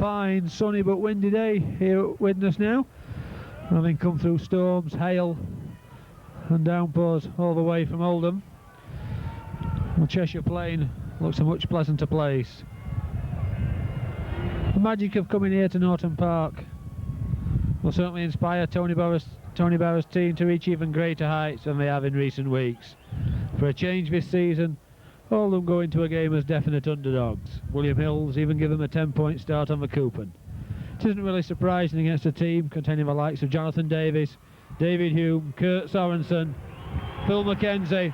fine, sunny but windy day here at Widnes now, having come through storms, hail and downpours all the way from Oldham. Well, Cheshire Plain looks a much pleasanter place. The magic of coming here to Norton Park will certainly inspire Tony Barrow's team to reach even greater heights than they have in recent weeks. For a change this season, Oldham go into a game as definite underdogs. William Hill's even give them a 10-point start on the coupon. It isn't really surprising against a team containing the likes of Jonathan Davies, David Hume, Kurt Sorensen, Phil McKenzie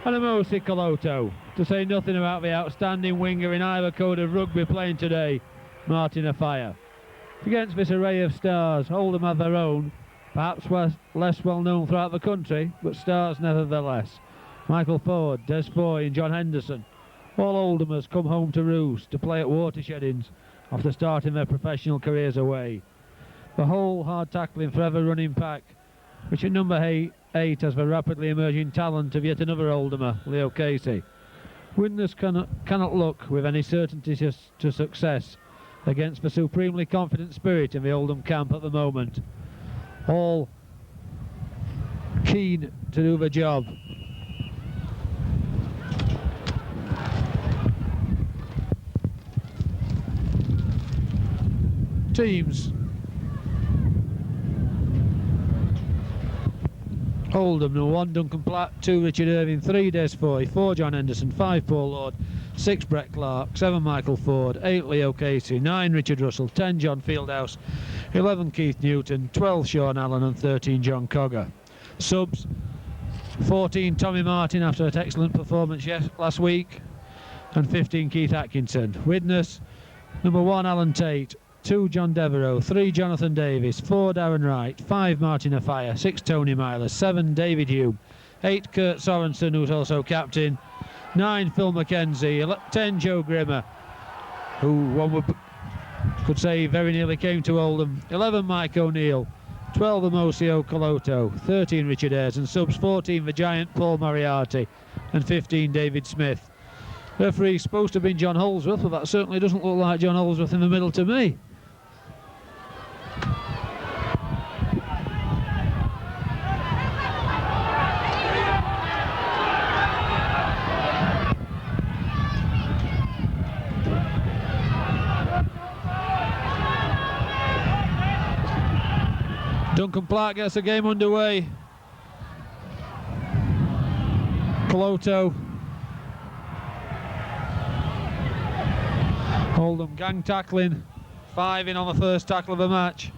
and Amosi Koloto, to say nothing about the outstanding winger in either code of rugby playing today, Martin Afire. Against this array of stars, Oldham have their own, perhaps less well known throughout the country, but stars nevertheless. Michael Ford, Des Foy and John Henderson, all Oldhamers come home to roost to play at Watershed after starting their professional careers away. The whole hard-tackling, forever-running pack, which at number 8 has the rapidly emerging talent of yet another Oldhamer, Leo Casey. Widnes cannot look with any certainty to success against the supremely confident spirit in the Oldham camp at the moment. All keen to do the job. Teams. Oldham, number 1 Duncan Platt, 2 Richard Irving, 3 Des Foy, 4 John Henderson, 5 Paul Lord, 6 Brett Clark, 7 Michael Ford, 8 Leo Casey, 9 Richard Russell, 10 John Fieldhouse, 11 Keith Newton, 12 Sean Allen and 13 John Cogger. Subs, 14 Tommy Martin after an excellent performance last week, and 15 Keith Atkinson. Widnes, number 1 Alan Tate, 2 John Devereux, 3 Jonathan Davis, 4 Darren Wright, 5 Martin Afire, 6 Tony Myler, 7 David Hume, 8 Kurt Sorensen, who's also captain, 9 Phil McKenzie, 10 Joe Grimmer, who one could say very nearly came to Oldham, 11 Mike O'Neill, 12 Amosi Koloto, 13 Richard Ayres, and subs 14 the giant Paul Moriarty and 15 David Smith. Referee supposed to have been John Holsworth, but that certainly doesn't look like John Holsworth in the middle to me. Duncan Platt gets the game underway. Koloto. Oldham gang tackling. 5 in on the first tackle of the match.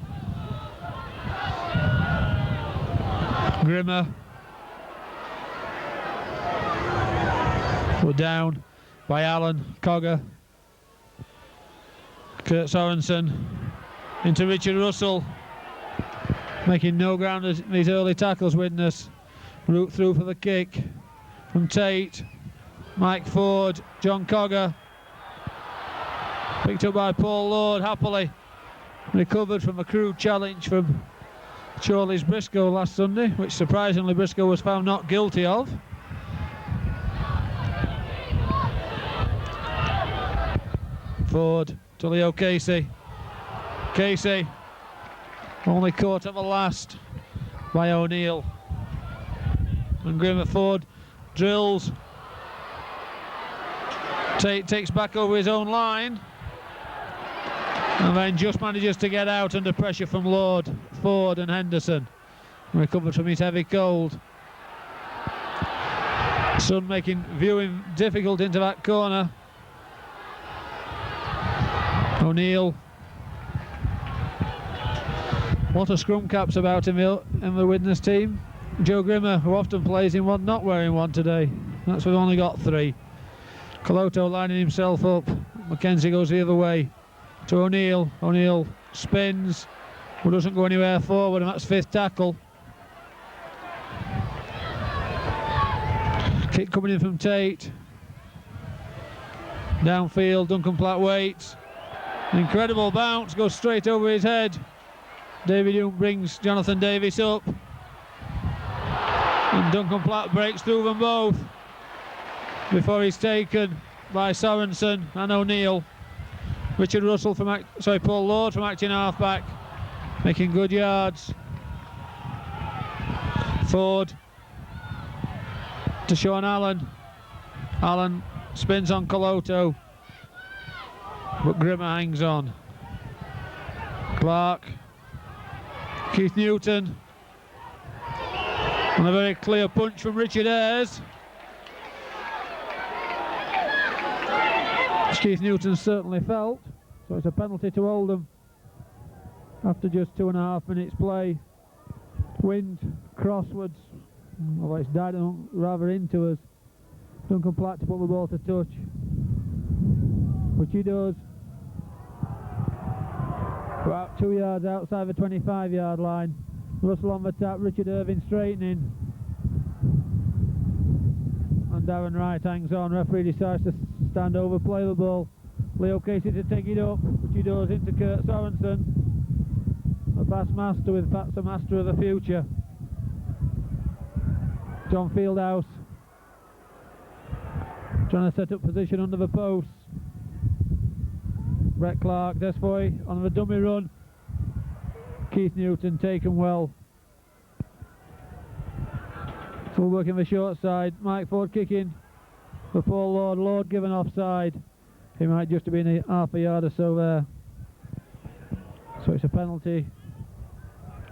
Grimmer. We're down by Allen, Cogger. Kurt Sorensen into Richard Russell. Making no ground in these early tackles, Widnes. Root through for the kick from Tate. Mike Ford, John Cogger. Picked up by Paul Lord, happily. Recovered from a crude challenge from Chorley's Briscoe last Sunday, which surprisingly Briscoe was found not guilty of. Ford to Leo Casey. Casey only caught at the last by O'Neill. And Grimmer Ford drills. Tate takes back over his own line. And then just manages to get out under pressure from Lord, Ford and Henderson. Recovered from his heavy cold. Sun making viewing difficult into that corner. O'Neill. What a scrum caps about in the Widnes team. Joe Grimmer, who often plays in one, not wearing one today. That's why we've only got 3. Koloto lining himself up. McKenzie goes the other way to O'Neill. O'Neill spins, but doesn't go anywhere forward, and that's 5th tackle. Kick coming in from Tate. Downfield, Duncan Platt waits. Incredible bounce, goes straight over his head. David Hume brings Jonathan Davis up. And Duncan Platt breaks through them both before he's taken by Sorensen and O'Neill. Richard Russell Paul Lord from acting half-back, making good yards. Ford to Sean Allen. Allen spins on Coloto, but Grimmer hangs on. Clark, Keith Newton, and a very clear punch from Richard Ayres. Keith Newton certainly felt, so it's a penalty to Oldham after just 2.5 minutes play. Wind crosswards, although it's died rather into us. Duncan Platt to put the ball to touch, which he does. About 2 yards outside the 25-yard line. Russell on the tap, Richard Irving straightening, and Darren Wright hangs on. Referee decides to stand over, play the ball. Leo Casey to take it up, which he does into Kurt Sorensen. A fast master with Pat's a master of the future. John Fieldhouse trying to set up position under the post. Brett Clark, Desfoy on the dummy run. Keith Newton taken well. Full work in the short side. Mike Ford kicking for Paul Lord. Lord given offside. He might just have been half a yard or so there. So it's a penalty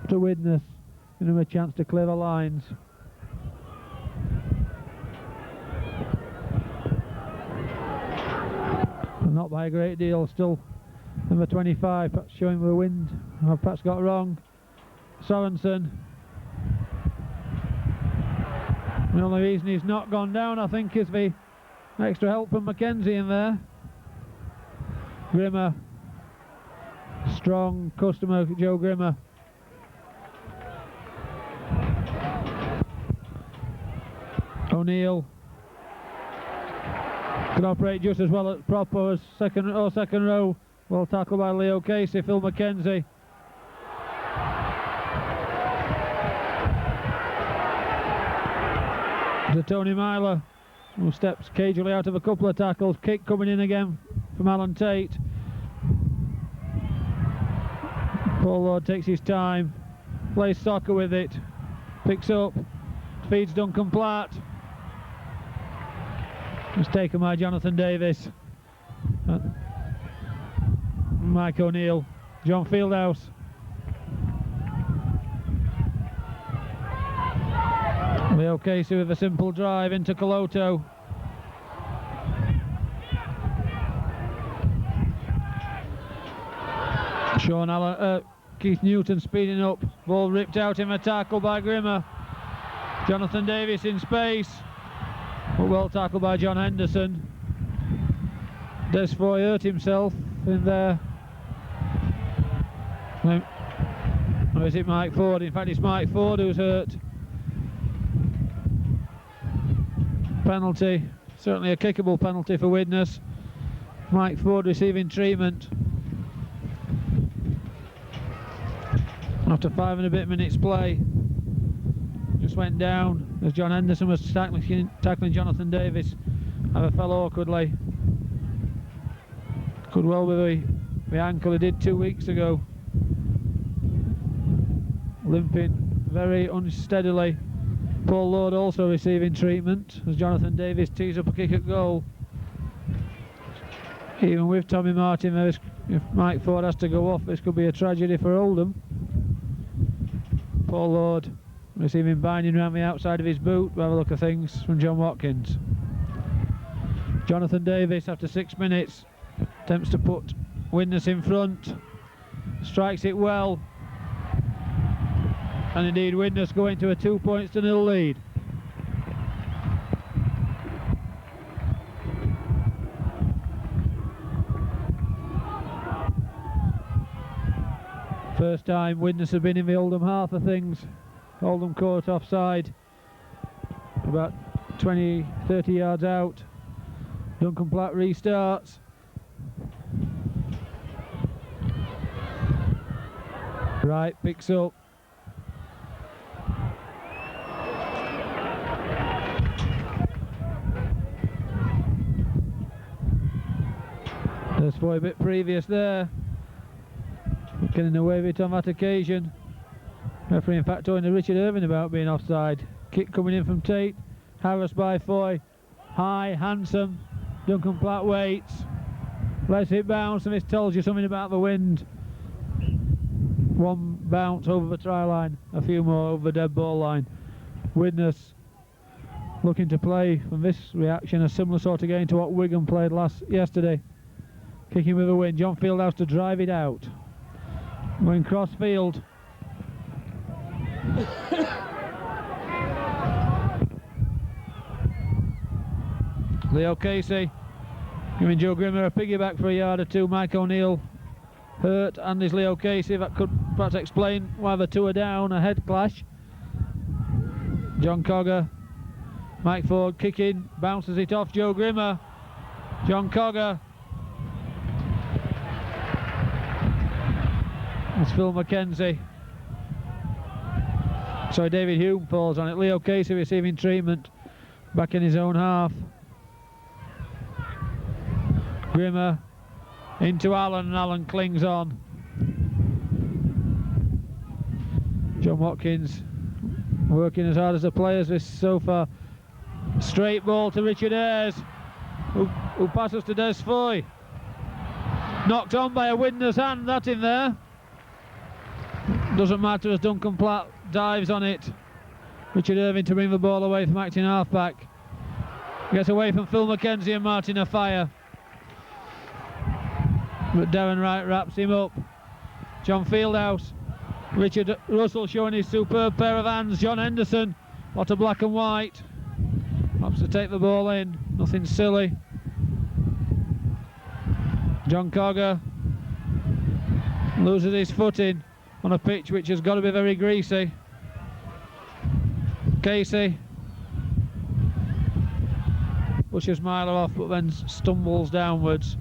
to Widnes, giving him a chance to clear the lines. But not by a great deal. Still number 25, Pat's showing the wind. Pat's got wrong. Sorensen. The only reason he's not gone down, I think, is the extra help from Mackenzie in there. Grimmer, strong customer Joe Grimmer. O'Neill can operate just as well at proper as second row. Well tackled by Leo Casey. Phil Mackenzie. To Tony Myler, who steps cagily out of a couple of tackles. Kick coming in again from Alan Tate. Paul Lord takes his time, plays soccer with it, picks up, feeds Duncan Platt. It's taken by Jonathan Davis. Mike O'Neill, John Fieldhouse. Leo Casey with a simple drive into Coloto. Sean Allen, Keith Newton speeding up. Ball ripped out in a tackle by Grimmer. Jonathan Davis in space, but well tackled by John Henderson. Desfoy hurt himself in there. Or is it Mike Ford? In fact, it's Mike Ford who's hurt. Penalty, certainly a kickable penalty for Widnes. Mike Ford receiving treatment after 5 and a bit minutes play. Just went down as John Henderson was tackling Jonathan Davis. Have fell awkwardly. Could well be the ankle he did 2 weeks ago. Limping very unsteadily. Paul Lord also receiving treatment as Jonathan Davis tees up a kick at goal. Even with Tommy Martin, if Mike Ford has to go off, this could be a tragedy for Oldham. Paul Lord receiving binding around the outside of his boot. We'll have a look at things from John Watkins. Jonathan Davis, after 6 minutes, attempts to put Widnes in front, strikes it well, and indeed Widnes going to a 2-0 lead. First time Widnes have been in the Oldham half of things. Oldham caught offside, about 20-30 yards out. Duncan Platt restarts. Wright picks up. There's a bit previous there. Getting away with it on that occasion. Referee in fact talking to Richard Irving about being offside. Kick coming in from Tate. Harris by Foy. High, handsome. Duncan Platt waits. Lets it bounce, and this tells you something about the wind. One bounce over the try line, a few more over the dead ball line. Widnes looking to play from this reaction a similar sort of game to what Wigan played yesterday. Kicking with the wind. John Fieldhouse to drive it out. Going cross field. Leo Casey giving Joe Grimmer a piggyback for a yard or two. Mike O'Neill hurt, and is Leo Casey. That could perhaps explain why the two are down. A head clash. John Cogger, Mike Ford kicking, bounces it off Joe Grimmer. John Cogger. It's Phil McKenzie. Sorry, David Hume falls on it. Leo Casey receiving treatment back in his own half. Grimmer into Allen, and Allen clings on. John Watkins working as hard as the players this so far. Straight ball to Richard Ayres, who passes to Des Foy. Knocked on by a Widnes hand, that in there. Doesn't matter as Duncan Platt dives on it. Richard Irving to bring the ball away from acting halfback. Gets away from Phil McKenzie and Martin Afire. But Darren Wright wraps him up. John Fieldhouse. Richard Russell showing his superb pair of hands. John Henderson. Lot of black and white. Wants to take the ball in. Nothing silly. John Cogger loses his footing on a pitch which has got to be very greasy. Casey pushes Myler off, but then stumbles downwards.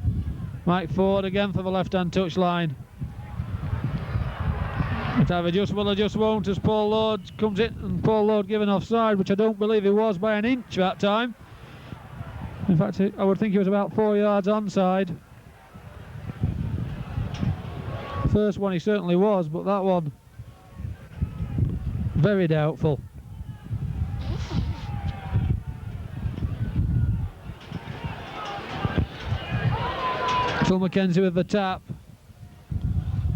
Mike Ford again for the left-hand touch line. It either just will or just won't as Paul Lord comes in, and Paul Lord given offside, which I don't believe he was by an inch that time. In fact, I would think he was about 4 yards onside. First one he certainly was, but that one very doubtful. Phil McKenzie with the tap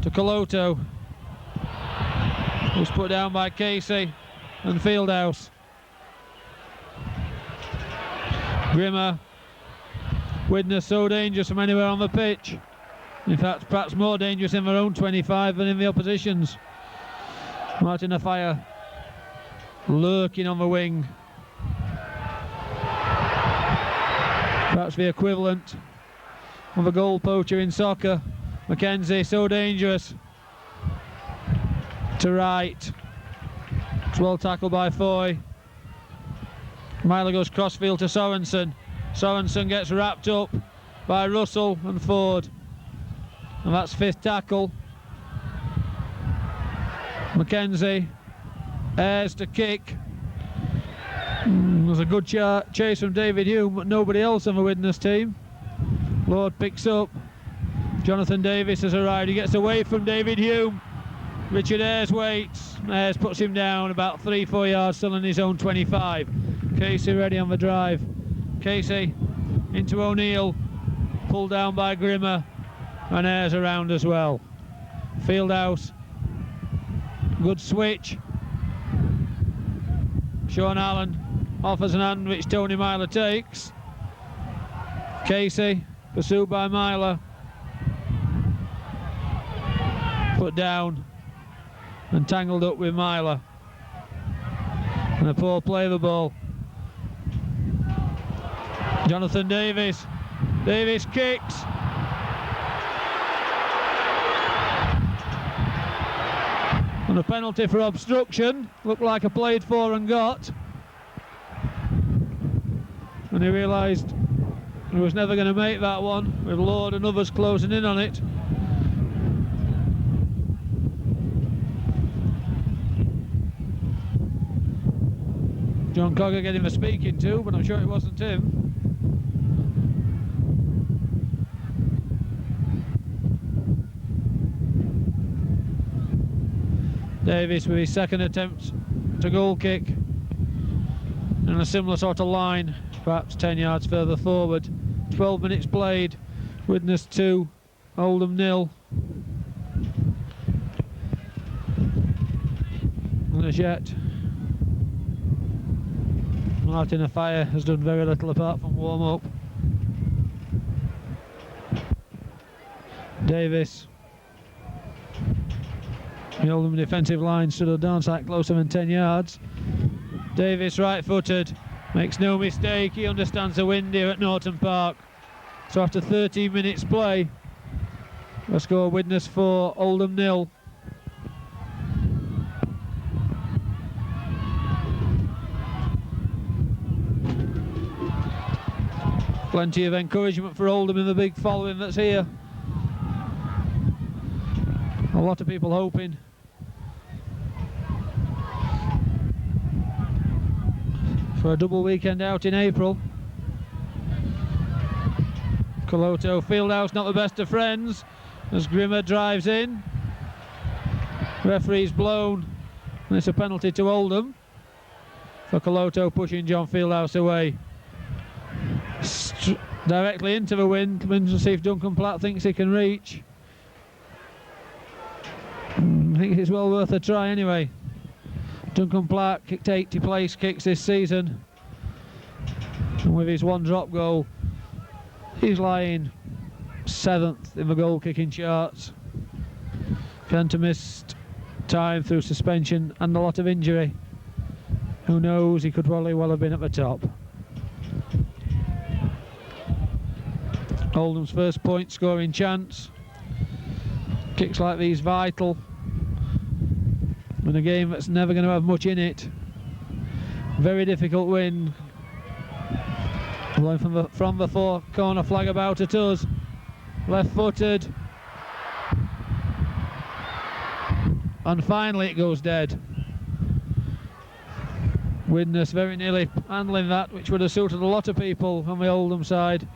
to Coloto, who's put down by Casey and Fieldhouse. Grimmer. Widnes so dangerous from anywhere on the pitch. In fact, perhaps more dangerous in their own 25 than in the opposition's. Martin Afire lurking on the wing. Perhaps the equivalent of a goal poacher in soccer. McKenzie so dangerous. To right. It's well tackled by Foy. Myler goes crossfield to Sorensen. Sorensen gets wrapped up by Russell and Ford. And that's fifth tackle. McKenzie. Ayres to kick. There's a good chase from David Hume, but nobody else on the Widnes team. Lord picks up. Jonathan Davis has arrived. He gets away from David Hume. Richard Ayres waits. Ayres puts him down about 3-4 yards, still in his own 25. Casey ready on the drive. Casey into O'Neill. Pulled down by Grimmer. And Ayres around as well. Fieldhouse. Good switch. Sean Allen offers an hand which Tony Myler takes. Casey pursued by Myler. Put down and tangled up with Myler. And a poor play of the ball. Jonathan Davis. Davis kicks. And a penalty for obstruction. Looked like a played for and got. And he realised he was never going to make that one, with Lord and others closing in on it. John Cogger getting the speaking to, but I'm sure it wasn't him. Davis with his second attempt to goal kick. And a similar sort of line, perhaps 10 yards further forward. 12 minutes played. Widnes 2, Oldham 0. And as yet, Martin Afire has done very little apart from warm up. Davis. The Oldham defensive line stood a darn sight closer than 10 yards. Davis, right-footed, makes no mistake. He understands the wind here at Norton Park. So after 13 minutes play, the score Widnes 4, Oldham 0. Plenty of encouragement for Oldham in the big following that's here. A lot of people hoping for a double weekend out in April. Coloto Fieldhouse not the best of friends as Grimmer drives in. Referee's blown and it's a penalty to Oldham for Coloto pushing John Fieldhouse away. Directly into the wind. We'll see if Duncan Platt thinks he can reach. I think it's well worth a try anyway. Duncan Platt kicked 80 place kicks this season, and with his one drop goal he's lying 7th in the goal kicking charts. Fenton missed time through suspension and a lot of injury. Who knows, he could probably well have been at the top. Oldham's first point scoring chance. Kicks like these vital in a game that's never going to have much in it. Very difficult win. Blowing from the four corner flag about at us. Left footed. And finally it goes dead. Widnes very nearly handling that, which would have suited a lot of people on the Oldham side.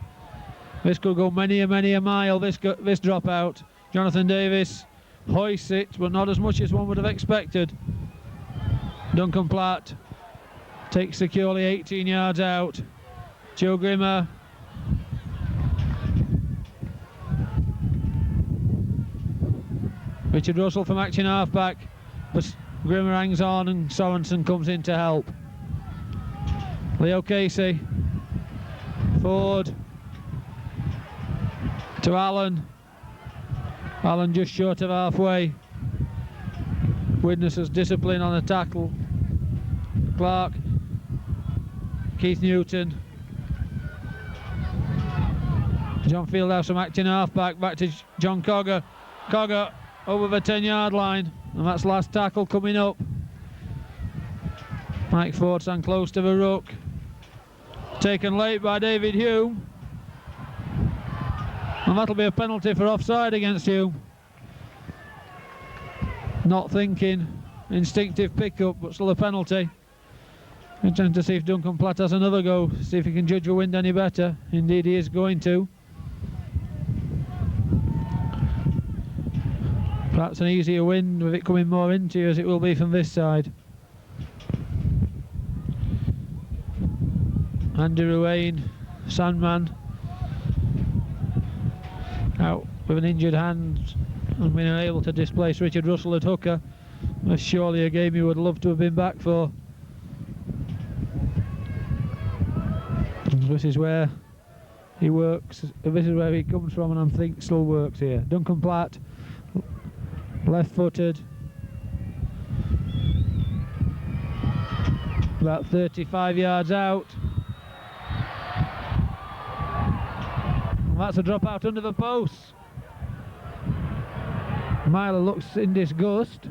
This could go many a mile, this drop out. Jonathan Davis hoists it, but not as much as one would have expected. Duncan Platt takes securely 18 yards out. Joe Grimmer. Richard Russell from action halfback, but Grimmer hangs on and Sorensen comes in to help. Leo Casey. Forward to Allen. Allen just short of halfway. Widnes has discipline on a tackle. Clark. Keith Newton. John Fieldhouse from acting halfback, back to John Cogger. Cogger over the 10-yard line, and that's last tackle coming up. Mike Ford stand close to the ruck. Taken late by David Hume. And that'll be a penalty for offside against Hume. Not thinking, instinctive pickup, but still a penalty. I'm trying to see if Duncan Platt has another go, see if he can judge the wind any better. Indeed he is going to. Perhaps an easier wind with it coming more into you as it will be from this side. Andy Ruane, Sandman, out with an injured hand and being unable to displace Richard Russell at hooker. That's surely a game he would love to have been back for. This is where he works, this is where he comes from, and I think still works here. Duncan Platt, left footed, about 35 yards out. And that's a drop out under the post. Myler looks in disgust,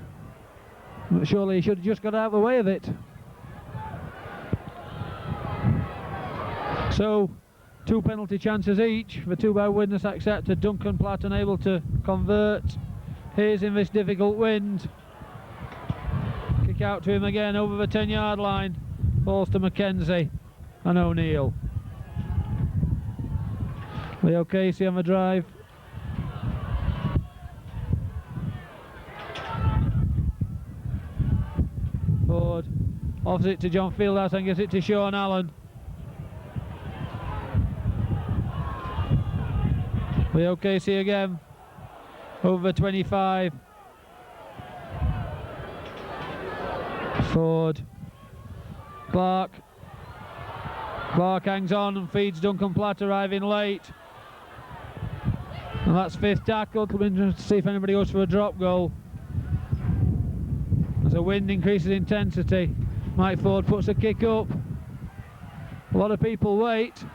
but surely he should have just got out of the way of it. So, 2 penalty chances each, the 2 by Widnes accepted. Duncan Platt unable to convert. Here's in this difficult wind. Kick out to him again over the 10-yard line. Falls to Mackenzie and O'Neill. Leo Casey on the drive. Offs it to John Fieldhouse and gives it to Sean Allen. Leo Casey again. Over 25. Ford. Clark hangs on and feeds Duncan Platt, arriving late. And that's 5th tackle. It'll be interesting to see if anybody goes for a drop goal. As the wind increases intensity, Mike Ford puts a kick up. A lot of people wait.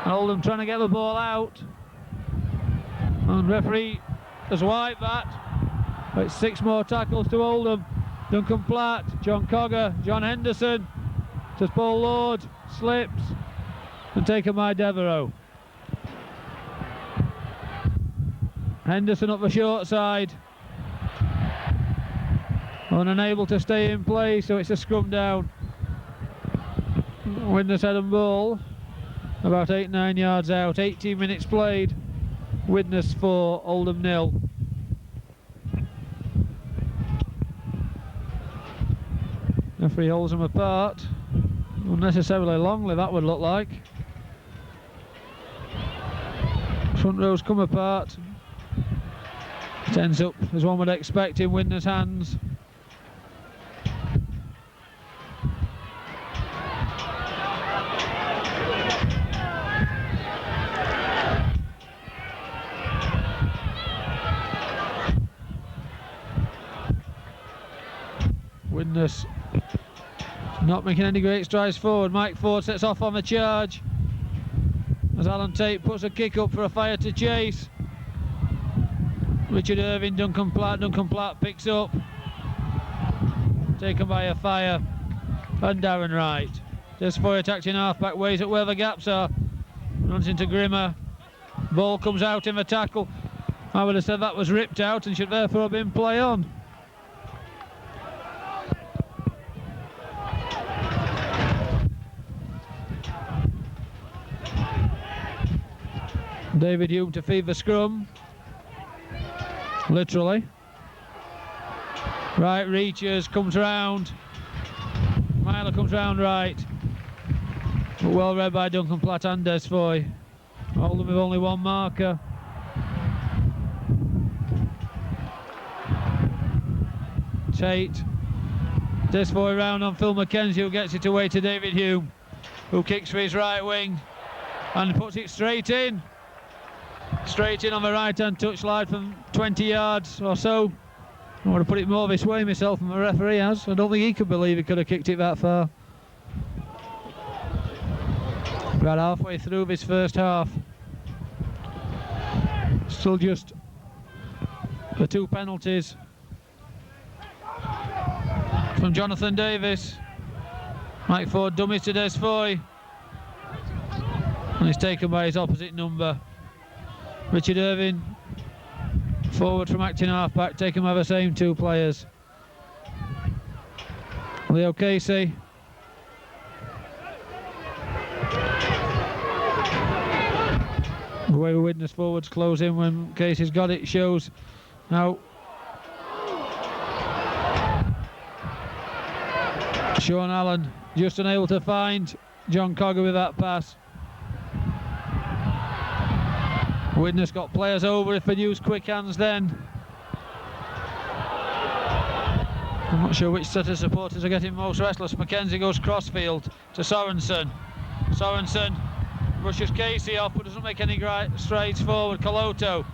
And Oldham trying to get the ball out. And referee has wiped that. But it's 6 more tackles to Oldham. Duncan Platt, John Cogger, John Henderson. To Paul Lord, slips. And taken by Devereux. Henderson up the short side. Unable to stay in play, so it's a scrum down. Widnes head and ball. About 8-9 yards out. 18 minutes played. Widnes 4, Oldham 0. Referee holds them apart. Unnecessarily longly, that would look like. Front rows come apart. It ends up, as one would expect, in Widnes' hands. Widnes not making any great strides forward. Mike Ford sets off on the charge as Alan Tate puts a kick up for a fire to chase. Richard Irving, Duncan Platt picks up, taken by a fire, and Darren Wright. Desfoy attacked in half-back, weighs at where the gaps are, runs into Grimmer, ball comes out in the tackle. I would have said that was ripped out and should therefore have been play on. David Hume to feed the scrum. Literally. Right reaches, comes round. Myler comes round right. But well read by Duncan Platt and Desfoy. Oldham with only 1 marker. Tate. Desfoy round on Phil McKenzie, who gets it away to David Hume, who kicks for his right wing and puts it straight in. Straight in on the right hand touchline from 20 yards or so. I want to put it more this way myself than the referee has. I don't think he could believe he could have kicked it that far. About halfway through this first half. Still just the 2 penalties from Jonathan Davis. Mike Ford dummies to Desfoy. And he's taken by his opposite number. Richard Irving, forward from acting half-back, taken by the same 2 players. Leo Casey. The way the Widnes forwards close in when Casey's got it shows now. Sean Allen just unable to find John Cogger with that pass. Widnes got players over if they'd used quick hands then. I'm not sure which set of supporters are getting most restless. McKenzie goes crossfield to Sorensen. Sorensen rushes Casey off but doesn't make any strides forward. Coloto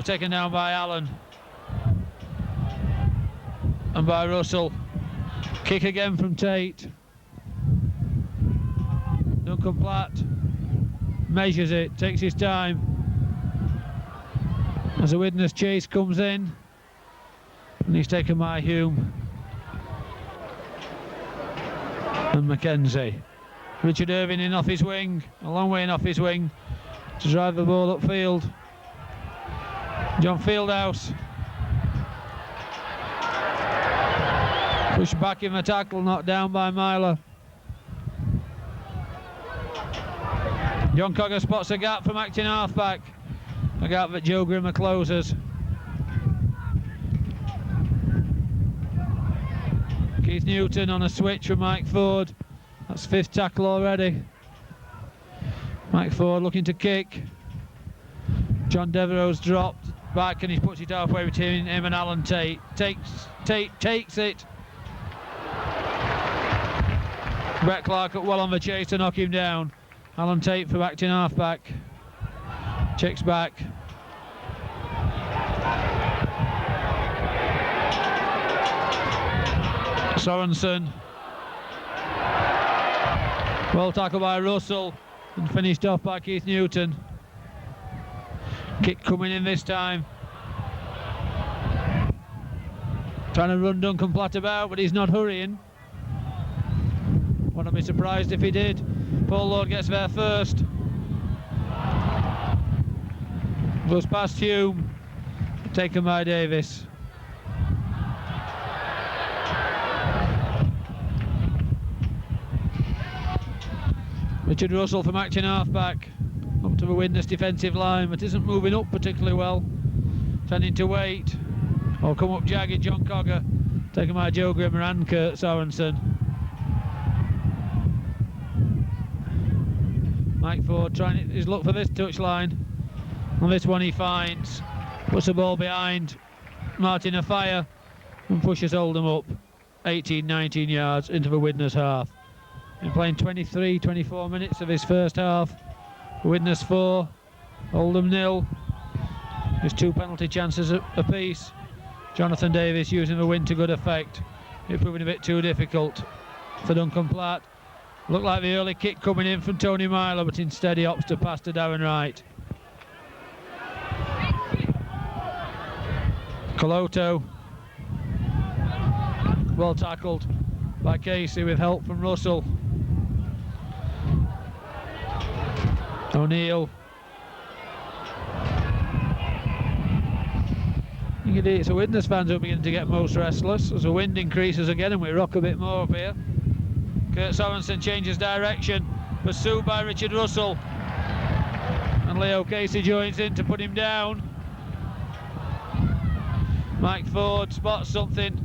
taken down by Allen and by Russell. Kick again from Tate. Duncan Platt measures it, takes his time as a Widnes chase comes in, and he's taken by Hume and McKenzie. Richard Irving in off his wing, a long way in off his wing to drive the ball upfield. John Fieldhouse pushed back in the tackle, knocked down by Myler. John Cogger spots a gap from acting half-back, a gap that Joe Grimmer closes. Keith Newton on a switch from Mike Ford. That's 5th tackle already. Mike Ford looking to kick. John Devereux's dropped back and he puts it halfway between him and Alan Tate. Takes it. Brett Clark well on the chase to knock him down. Alan Tate for acting halfback. Checks back. Sorensen. Well tackled by Russell and finished off by Keith Newton. Kick coming in this time. Trying to run Duncan Platt about, but he's not hurrying. Wouldn't be surprised if he did. Paul Lord gets there first. Goes past Hume. Taken by Davis. Richard Russell from action halfback. Up to the Widnes defensive line, but isn't moving up particularly well. Tending to wait. Or come up jagged, John Cogger. Taken by Joe Grimmer and Kurt Sorensen. Mike Ford trying his luck for this touchline. On this one he finds. Puts the ball behind Martin Afire and pushes Oldham up 18-19 yards into the Widnes half. Been playing 23-24 minutes of his first half. Widnes 4, Oldham 0. There's 2 penalty chances apiece. Jonathan Davis using the wind to good effect. It's proving a bit too difficult for Duncan Platt. Looked like the early kick coming in from Tony Myler, but instead he opts to pass to Darren Wright. Coloto. Well tackled by Casey with help from Russell. O'Neill. You can see it's the Widnes fans who are beginning to get most restless as the wind increases again and we rock a bit more up here. Kurt Sorensen changes direction, pursued by Richard Russell. And Leo Casey joins in to put him down. Mike Ford spots something.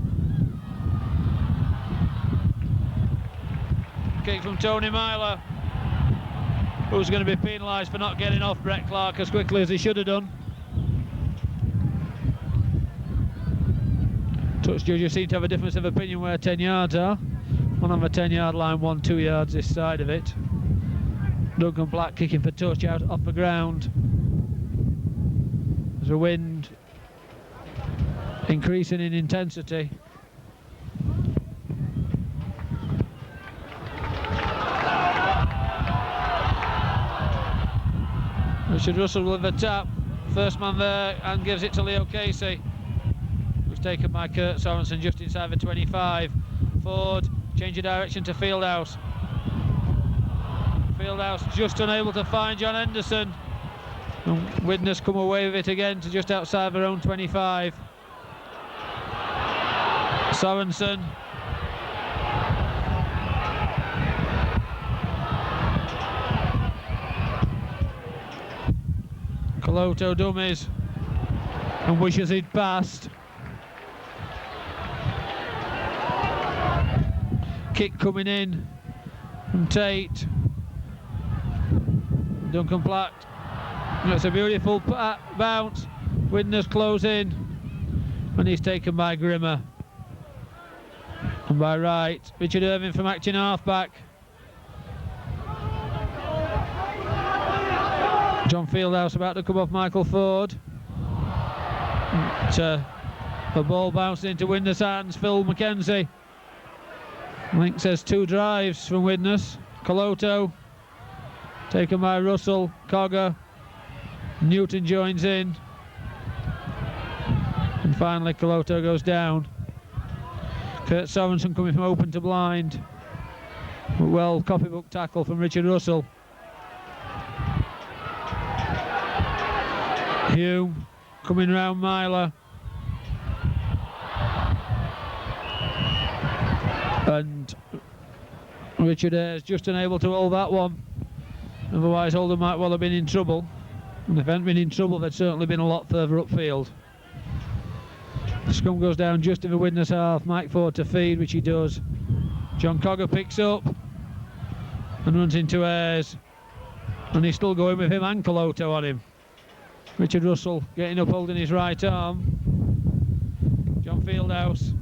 Kick from Tony Myler, who's going to be penalised for not getting off Brett Clark as quickly as he should have done. Touch judges seem to have a difference of opinion where 10 yards are. One on the 10-yard line, 1 2 yards this side of it. Duncan Platt kicking for touch out off the ground. There's a wind increasing in intensity. Richard Russell with the tap. First man there and gives it to Leo Casey, who's taken by Kurt Sorensen just inside the 25. Ford, change of direction to Fieldhouse. Fieldhouse just unable to find John Henderson. And Widnes come away with it again to just outside their own 25. Sorensen. Coloto dummies and wishes he'd passed. Kick coming in from Tate. Duncan Platt. It's a beautiful bounce. Widnes close in and he's taken by Grimmer. And by Wright. Richard Irving from acting halfback. John Fieldhouse about to come off Michael Ford. The ball bouncing into Widnes' hands. Phil McKenzie. Link says 2 drives from Widnes. Coloto taken by Russell. Cogger. Newton joins in. And finally Coloto goes down. Kurt Sorensen coming from open to blind. Well, copybook tackle from Richard Russell. Hume coming round Myler. And Richard Ayres just unable to hold that one. Otherwise Oldham might well have been in trouble. And if they hadn't been in trouble, they'd certainly been a lot further upfield. Scrum goes down just in the Widnes half. Mike Ford to feed, which he does. John Cogger picks up and runs into Ayres, and he's still going with him and Coloto on him. Richard Russell getting up, holding his right arm. John Fieldhouse.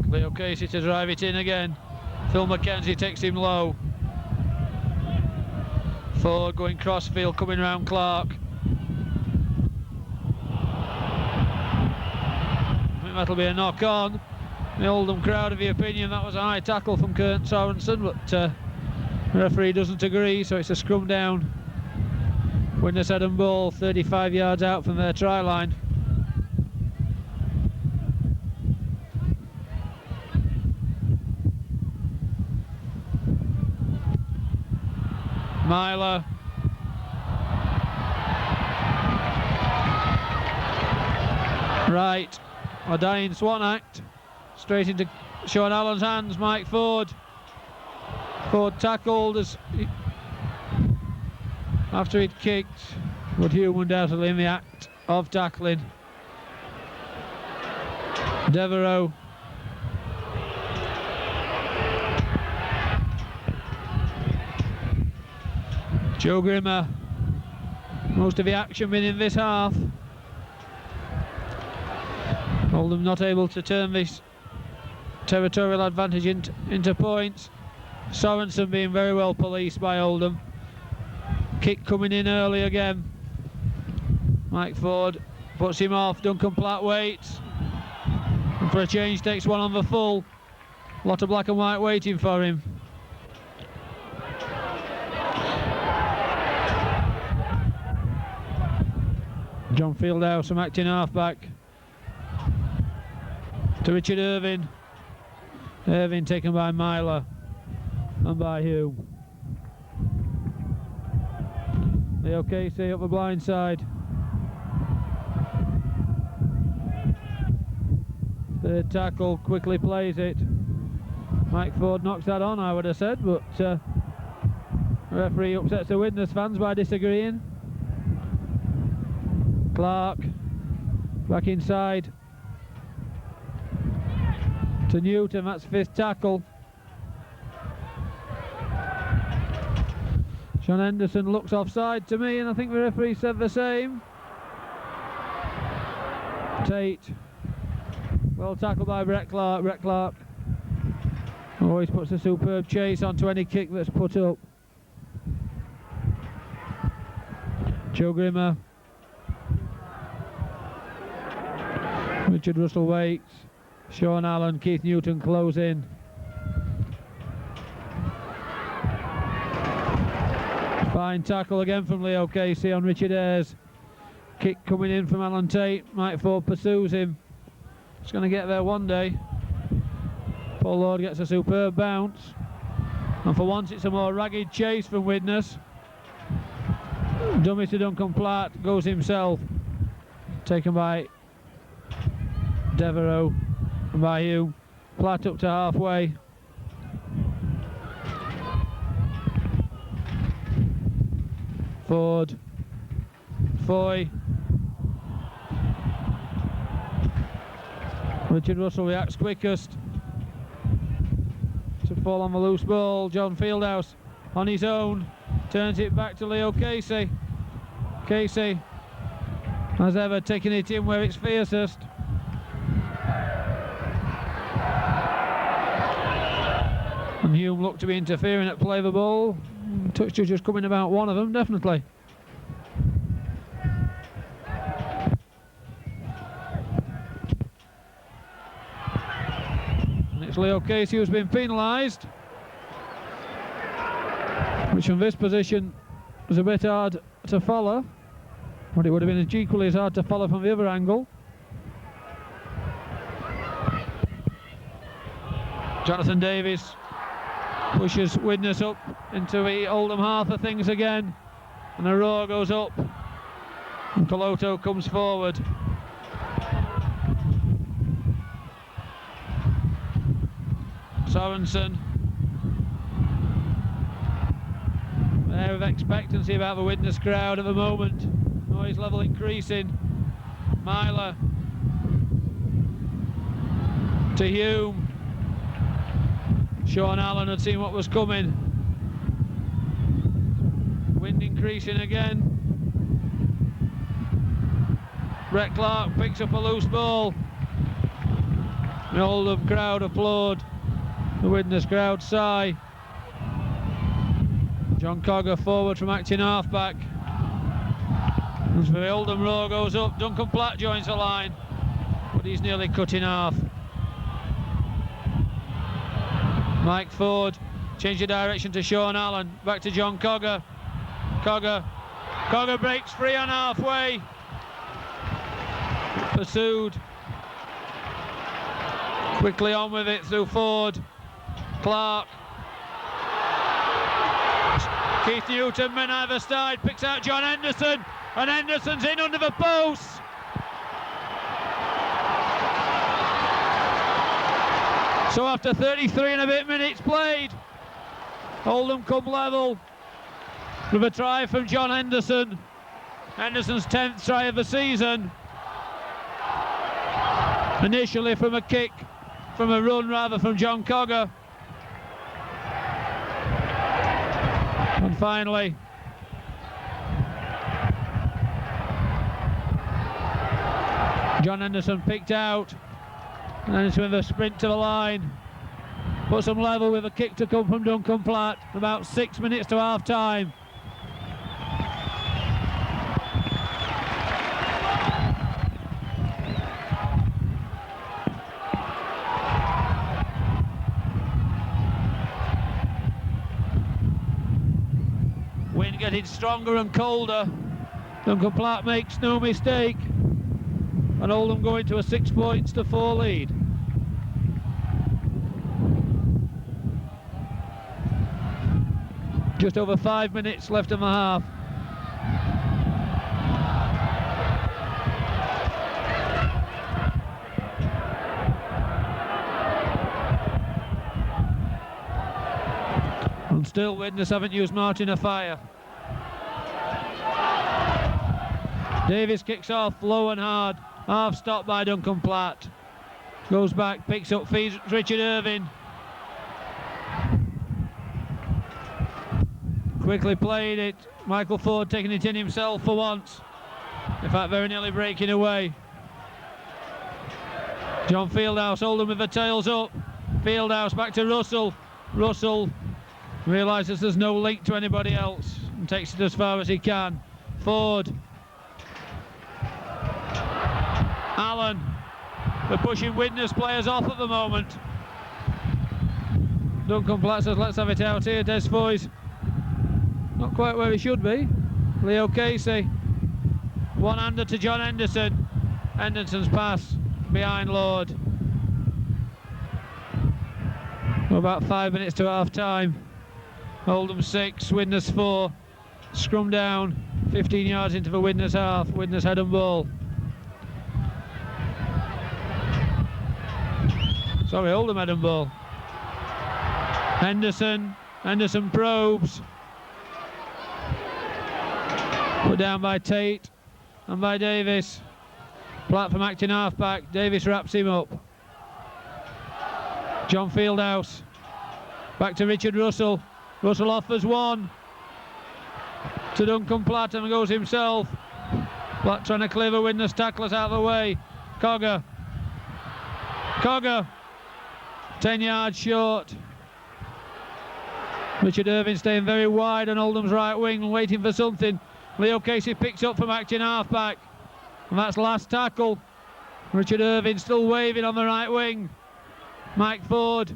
Leo Casey to drive it in again. Phil McKenzie takes him low. Ford going crossfield, coming round Clark. I think that'll be a knock on. The Oldham crowd of the opinion that was a high tackle from Kurt Sorensen, but the referee doesn't agree, so it's a scrum down. Widnes head and ball, 35 yards out from their try line. Myler. Right, a dying swan act. Straight into Sean Allen's hands. Mike Ford. Ford tackled after he'd kicked, but Hume undoubtedly in the act of tackling. Devereaux. Joe Grimmer. Most of the action been in this half. Oldham not able to turn this territorial advantage into points. Sorensen being very well policed by Oldham. Kick coming in early again. Mike Ford puts him off. Duncan Platt waits, and for a change takes one on the full. A lot of black and white waiting for him. John Fieldhouse from acting halfback to Richard Irvine. Irvine taken by Myler and by Hume. Leo Casey up the blind side. Third tackle, quickly plays it. Mike Ford knocks that on, I would have said, but the referee upsets the Widnes fans by disagreeing. Clark back inside to Newton, that's fifth tackle. Sean Henderson looks offside to me, and I think the referee said the same. Tate, well tackled by Brett Clark. Brett Clark always puts a superb chase onto any kick that's put up. Joe Grimmer. Richard Russell waits. Sean Allen, Keith Newton close in. Fine tackle again from Leo Casey on Richard Ayres. Kick coming in from Alan Tate. Mike Ford pursues him. It's going to get there one day. Paul Lord gets a superb bounce. And for once it's a more ragged chase from Widnes. Dummy to Duncan Platt, goes himself. Taken by Devereaux and by Hume. Platt up to halfway. Ford. Foy. Richard Russell reacts quickest to fall on the loose ball. John Fieldhouse on his own turns it back to Leo Casey. Casey, as ever, taking it in where it's fiercest. And Hume looked to be interfering at play the ball. Touch judges coming about one of them, definitely. And it's Leo Casey who's been penalised, which from this position was a bit hard to follow, but it would have been equally as hard to follow from the other angle. Jonathan Davies pushes Widnes up into the Oldham half of things again, and a roar goes up, and Coloto comes forward. Sorensen An air of expectancy about the Widnes crowd at the moment. Noise level increasing. Myler to Hume. Sean Allen had seen what was coming. Wind increasing again. Brett Clark picks up a loose ball. The Oldham crowd applaud. The Widnes crowd sigh. John Cogger forward from acting halfback. As the Oldham row goes up, Duncan Platt joins the line, but he's nearly cut in half. Mike Ford change of direction to Sean Allen, back to John Cogger. Cogger breaks free on halfway. Pursued. Quickly on with it through Ford. Clark. Keith Newton, men either side, picks out John Henderson, and Henderson's in under the post. So after 33 and a bit minutes played, Oldham come level with a try from John Henderson. Henderson's 10th try of the season. Initially from a kick, from a run rather, from John Cogger. And finally, John Henderson picked out, and then it's with a sprint to the line. Puts them level with a kick to come from Duncan Platt. About 6 minutes to half time. Wind getting stronger and colder. Duncan Platt makes no mistake, and Oldham going to a 6 points to 4 lead. Just over 5 minutes left in the half. And still Widnes haven't used Martin a fire. Davis kicks off low and hard, half stopped by Duncan Platt. Goes back, picks up, feeds Richard Irvine. Quickly played it, Michael Ford taking it in himself for once. In fact, very nearly breaking away. John Fieldhouse, Oldham with the tails up. Fieldhouse back to Russell. Russell realises there's no link to anybody else and takes it as far as he can. Ford. Allen. They're pushing Widnes players off at the moment. Duncan Platt says, let's have it out here. Des Foy's not quite where he should be. Leo Casey. One-hander to John Henderson. Henderson's pass behind Lord. We're about 5 minutes to half time. Oldham 6, Widnes 4. Scrum down, 15 yards into the Widnes half. Widnes head and ball. Sorry, Oldham head and ball. Henderson probes. Put down by Tate and by Davis. Platt from acting halfback. Davis wraps him up. John Fieldhouse. Back to Richard Russell. Russell offers one to Duncan Platt and goes himself. Platt trying to clear the Widnes tacklers out of the way. Cogger. 10 yards short. Richard Irvine staying very wide on Oldham's right wing and waiting for something. Leo Casey picks up from acting halfback, and that's last tackle. Richard Irvine still waving on the right wing. Mike Ford,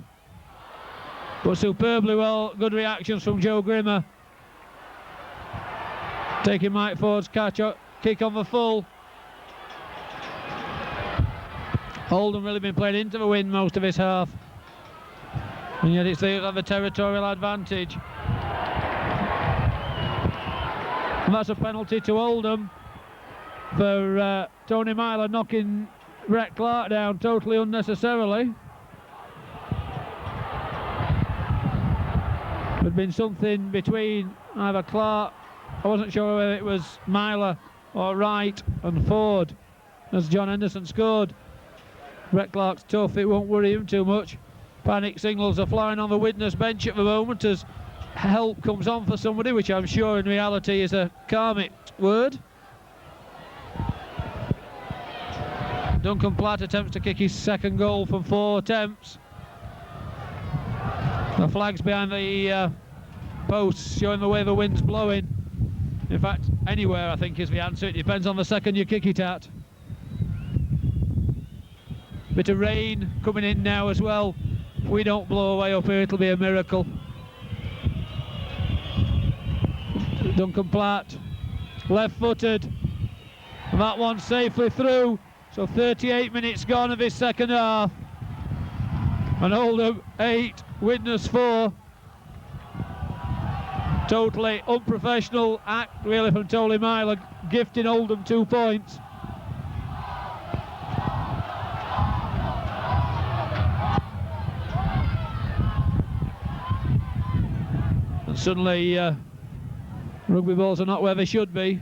but superbly well, good reactions from Joe Grimmer. Taking Mike Ford's kick on the full. Oldham really been playing into the wind most of his half, and yet it's they have the territorial advantage. And that's a penalty to Oldham for Tony Myler knocking Brett Clark down totally unnecessarily. There'd been something between either Clark, I wasn't sure whether it was Myler or Wright and Ford as John Henderson scored. Brett Clark's tough, it won't worry him too much. Panic signals are flying on the Widnes bench at the moment as help comes on for somebody, which I'm sure in reality is a karmic word. Duncan Platt attempts to kick his second goal from 4 attempts. The flag's behind the posts showing the way the wind's blowing. In fact, anywhere I think is the answer. It depends on the second you kick it at. Bit of rain coming in now as well. If we don't blow away up here, it'll be a miracle. Duncan Platt, left-footed, and that one safely through. So 38 minutes gone of this second half. And Oldham 8, Widnes 4. Totally unprofessional act really from Tony Myler, gifting Oldham 2 points. And suddenly rugby balls are not where they should be.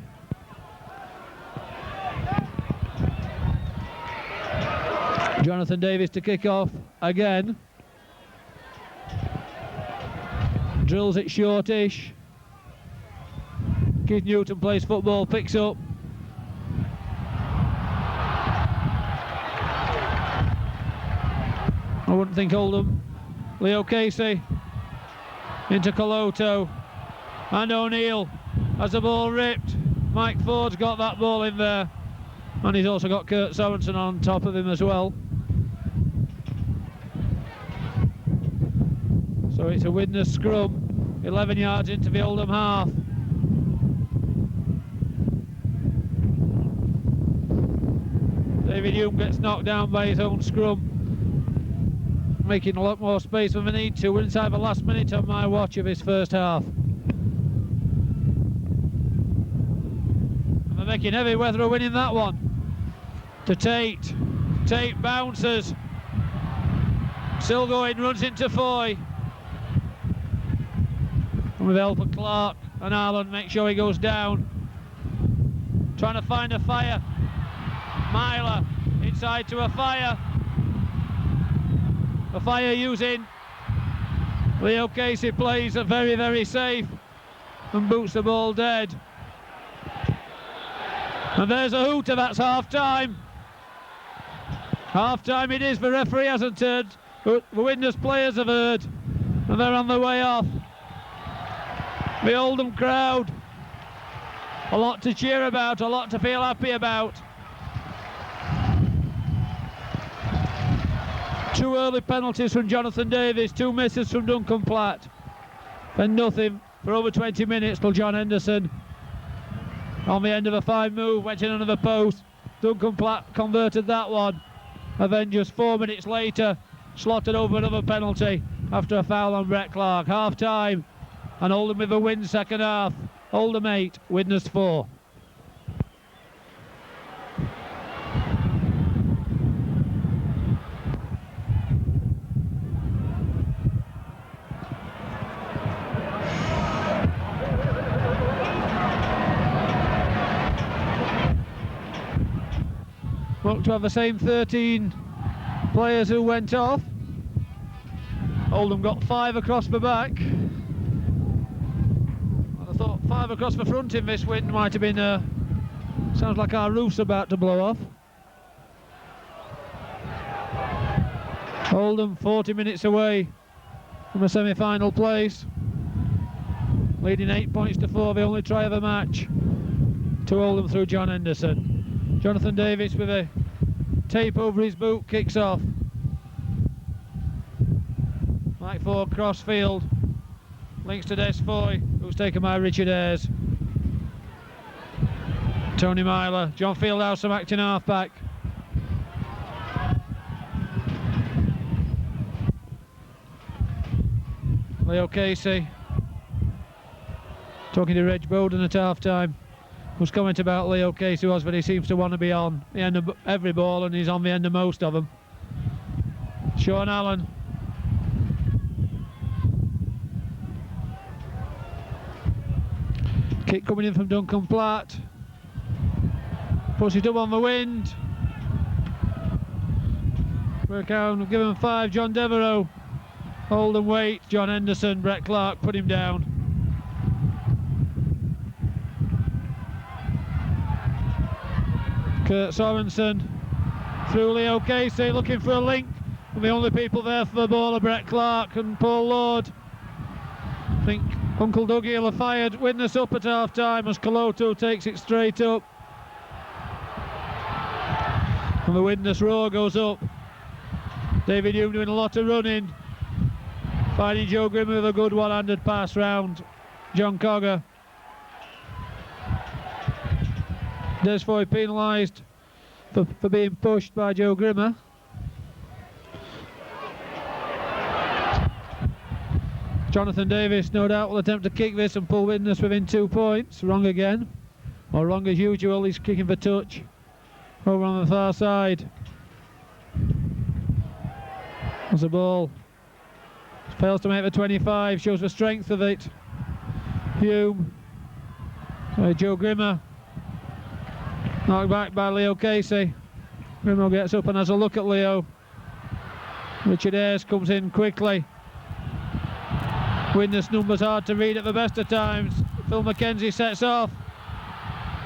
Jonathan Davis to kick off again. Drills it shortish. Keith Newton plays football, picks up. I wouldn't think Oldham. Leo Casey into Coloto. And O'Neill has the ball ripped. Mike Ford's got that ball in there. And he's also got Kurt Sorensen on top of him as well. So it's a Widnes scrum, 11 yards into the Oldham half. David Hume gets knocked down by his own scrum, making a lot more space than we need to. We're inside the last minute of my watch of his first half. And they're making heavy weather of winning that one. To Tate. Tate bounces. Still going, runs into Foy. And with help of Clark and Allen, make sure he goes down. Trying to find a fire. Myler inside to a fire. A fire using Leo Casey plays a very, very safe and boots the ball dead. And there's a hooter, that's half time. Half time it is, the referee hasn't heard, but the Widnes players have heard, and they're on their way off. The Oldham crowd, a lot to cheer about, a lot to feel happy about. 2 early penalties from Jonathan Davis, 2 misses from Duncan Platt. And nothing for over 20 minutes till John Henderson, on the end of a fine move, went in under the post. Duncan Platt converted that one. And then just 4 minutes later, slotted over another penalty after a foul on Brett Clark. Half time, and Oldham with a win second half. Oldham 8, Widnes 4. Look to have the same 13 players who went off. Oldham got 5 across the back. I thought 5 across the front in this wind might have been sounds like our roof's about to blow off. Oldham 40 minutes away from a semi-final place, leading 8 points to 4, the only try of the match to Oldham through John Henderson. Jonathan Davis with a tape over his boot kicks off. Mike Ford cross field, links to Des Foy, who's taken by Richard Ayres. Tony Myler, John Fieldhouse from acting half-back. Leo Casey talking to Reg Bowden at half-time. Whose comment about Leo Casey was that he seems to want to be on the end of every ball and he's on the end of most of them. Sean Allen. Kick coming in from Duncan Platt. Puts it up on the wind. Work out, give him 5, John Devereux. Oldham wait, John Henderson, Brett Clark, put him down. Kurt Sorensen through Leo Casey, looking for a link. And the only people there for the ball are Brett Clark and Paul Lord. I think Uncle Dougie will have fired Widnes up at half time as Coloto takes it straight up. And the Widnes roar goes up. David Hume doing a lot of running. Finding Joe Grimmer with a good one-handed pass round John Cogger. Desfoy penalised for being pushed by Joe Grimmer. Jonathan Davis no doubt will attempt to kick this and pull Widnes within 2 points. Wrong again, or wrong as usual. He's kicking for touch over on the far side. There's a ball, fails to make the 25, shows the strength of it. Hume, sorry, Joe Grimmer, knocked back by Leo Casey. Grimmer gets up and has a look at Leo. Richard Ayres comes in quickly. Widnes numbers hard to read at the best of times. Phil McKenzie sets off,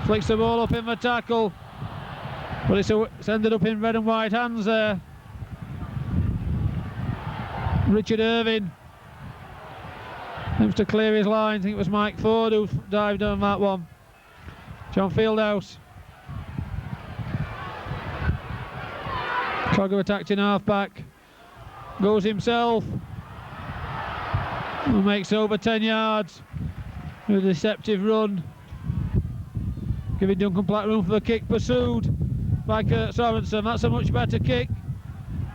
flicks the ball up in the tackle, but it's ended up in red and white hands there. Richard Irvine attempts to clear his line. I think it was Mike Ford who dived on that one. John Fieldhouse. Cogger attacked in half-back. Goes himself. And makes over 10 yards with a deceptive run. Giving Duncan Platt room for the kick. Pursued by Kurt Sorensen. That's a much better kick.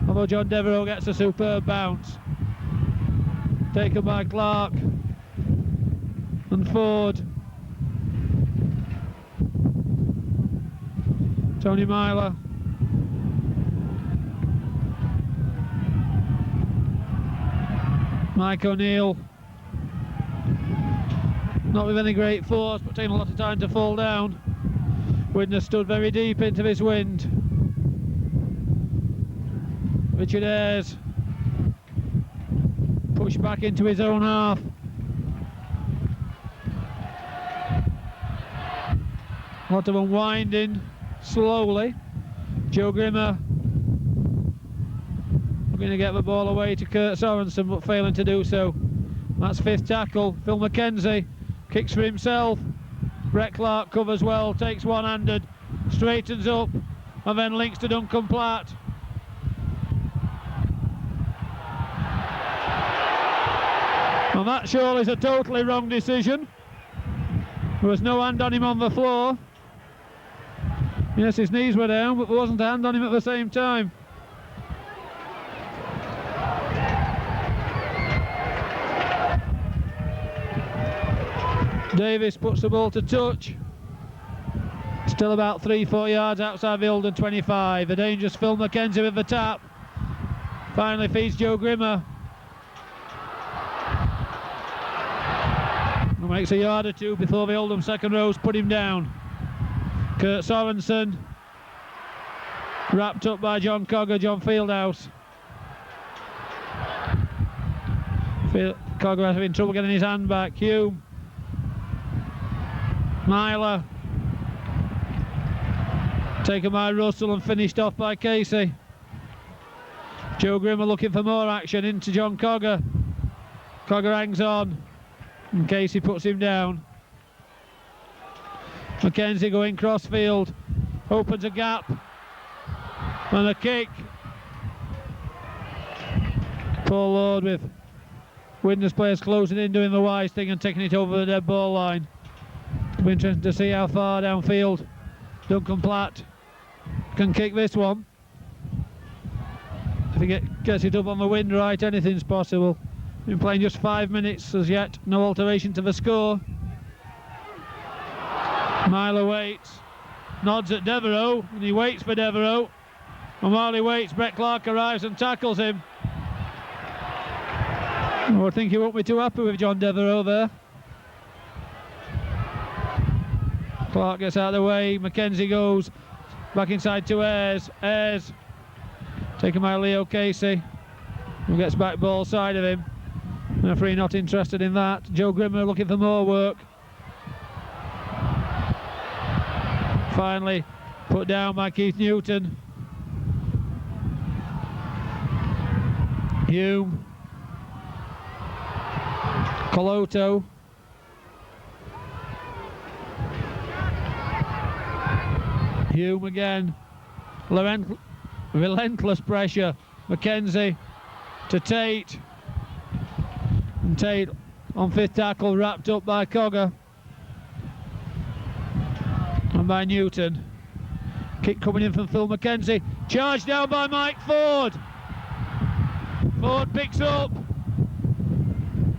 Although John Devereux gets a superb bounce. Taken by Clark and Ford. Tony Myler. Mike O'Neill. Not with any great force, but taking a lot of time to fall down. Widnes stood very deep into this wind. Richard Ayres pushed back into his own half. A lot of unwinding, slowly. Joe Grimmer going to get the ball away to Kurt Sorensen, but failing to do so. That's 5th tackle. Phil McKenzie kicks for himself. Brett Clark covers well, takes one-handed, straightens up, and then links to Duncan Platt. And that surely is a totally wrong decision. There was no hand on him on the floor. Yes, his knees were down, but there wasn't a hand on him at the same time. Davis puts the ball to touch. Still about 3-4 yards outside the Oldham 25. The dangerous Phil McKenzie with the tap. Finally feeds Joe Grimmer. Who makes a yard or two before the Oldham second rows put him down. Kurt Sorensen. Wrapped up by John Cogger, John Fieldhouse. Cogger having trouble getting his hand back. Hume. Myler, taken by Russell and finished off by Casey. Joe Grimmer looking for more action into John Cogger. Cogger hangs on and Casey puts him down. McKenzie going crossfield, opens a gap and a kick. Paul Lord with Widnes players closing in, doing the wise thing and taking it over the dead ball line. It'll be interesting to see how far downfield Duncan Platt can kick this one. If he gets it up on the wind right, anything's possible. Been playing just 5 minutes as yet, no alteration to the score. Myler waits, nods at Devereux, and he waits for Devereux. And while he waits, Brett Clark arrives and tackles him. I think he won't be too happy with John Devereux there. Clark gets out of the way. Mackenzie goes back inside to Ayres. Ayres taken by Leo Casey, who gets back ball side of him. The referee not interested in that. Joe Grimmer looking for more work. Finally put down by Keith Newton. Hume. Coloto. Hume again. Relentless pressure. Mackenzie to Tate. And Tate on fifth tackle, wrapped up by Cogger. And by Newton. Kick coming in from Phil Mackenzie. Charged down by Mike Ford. Ford picks up.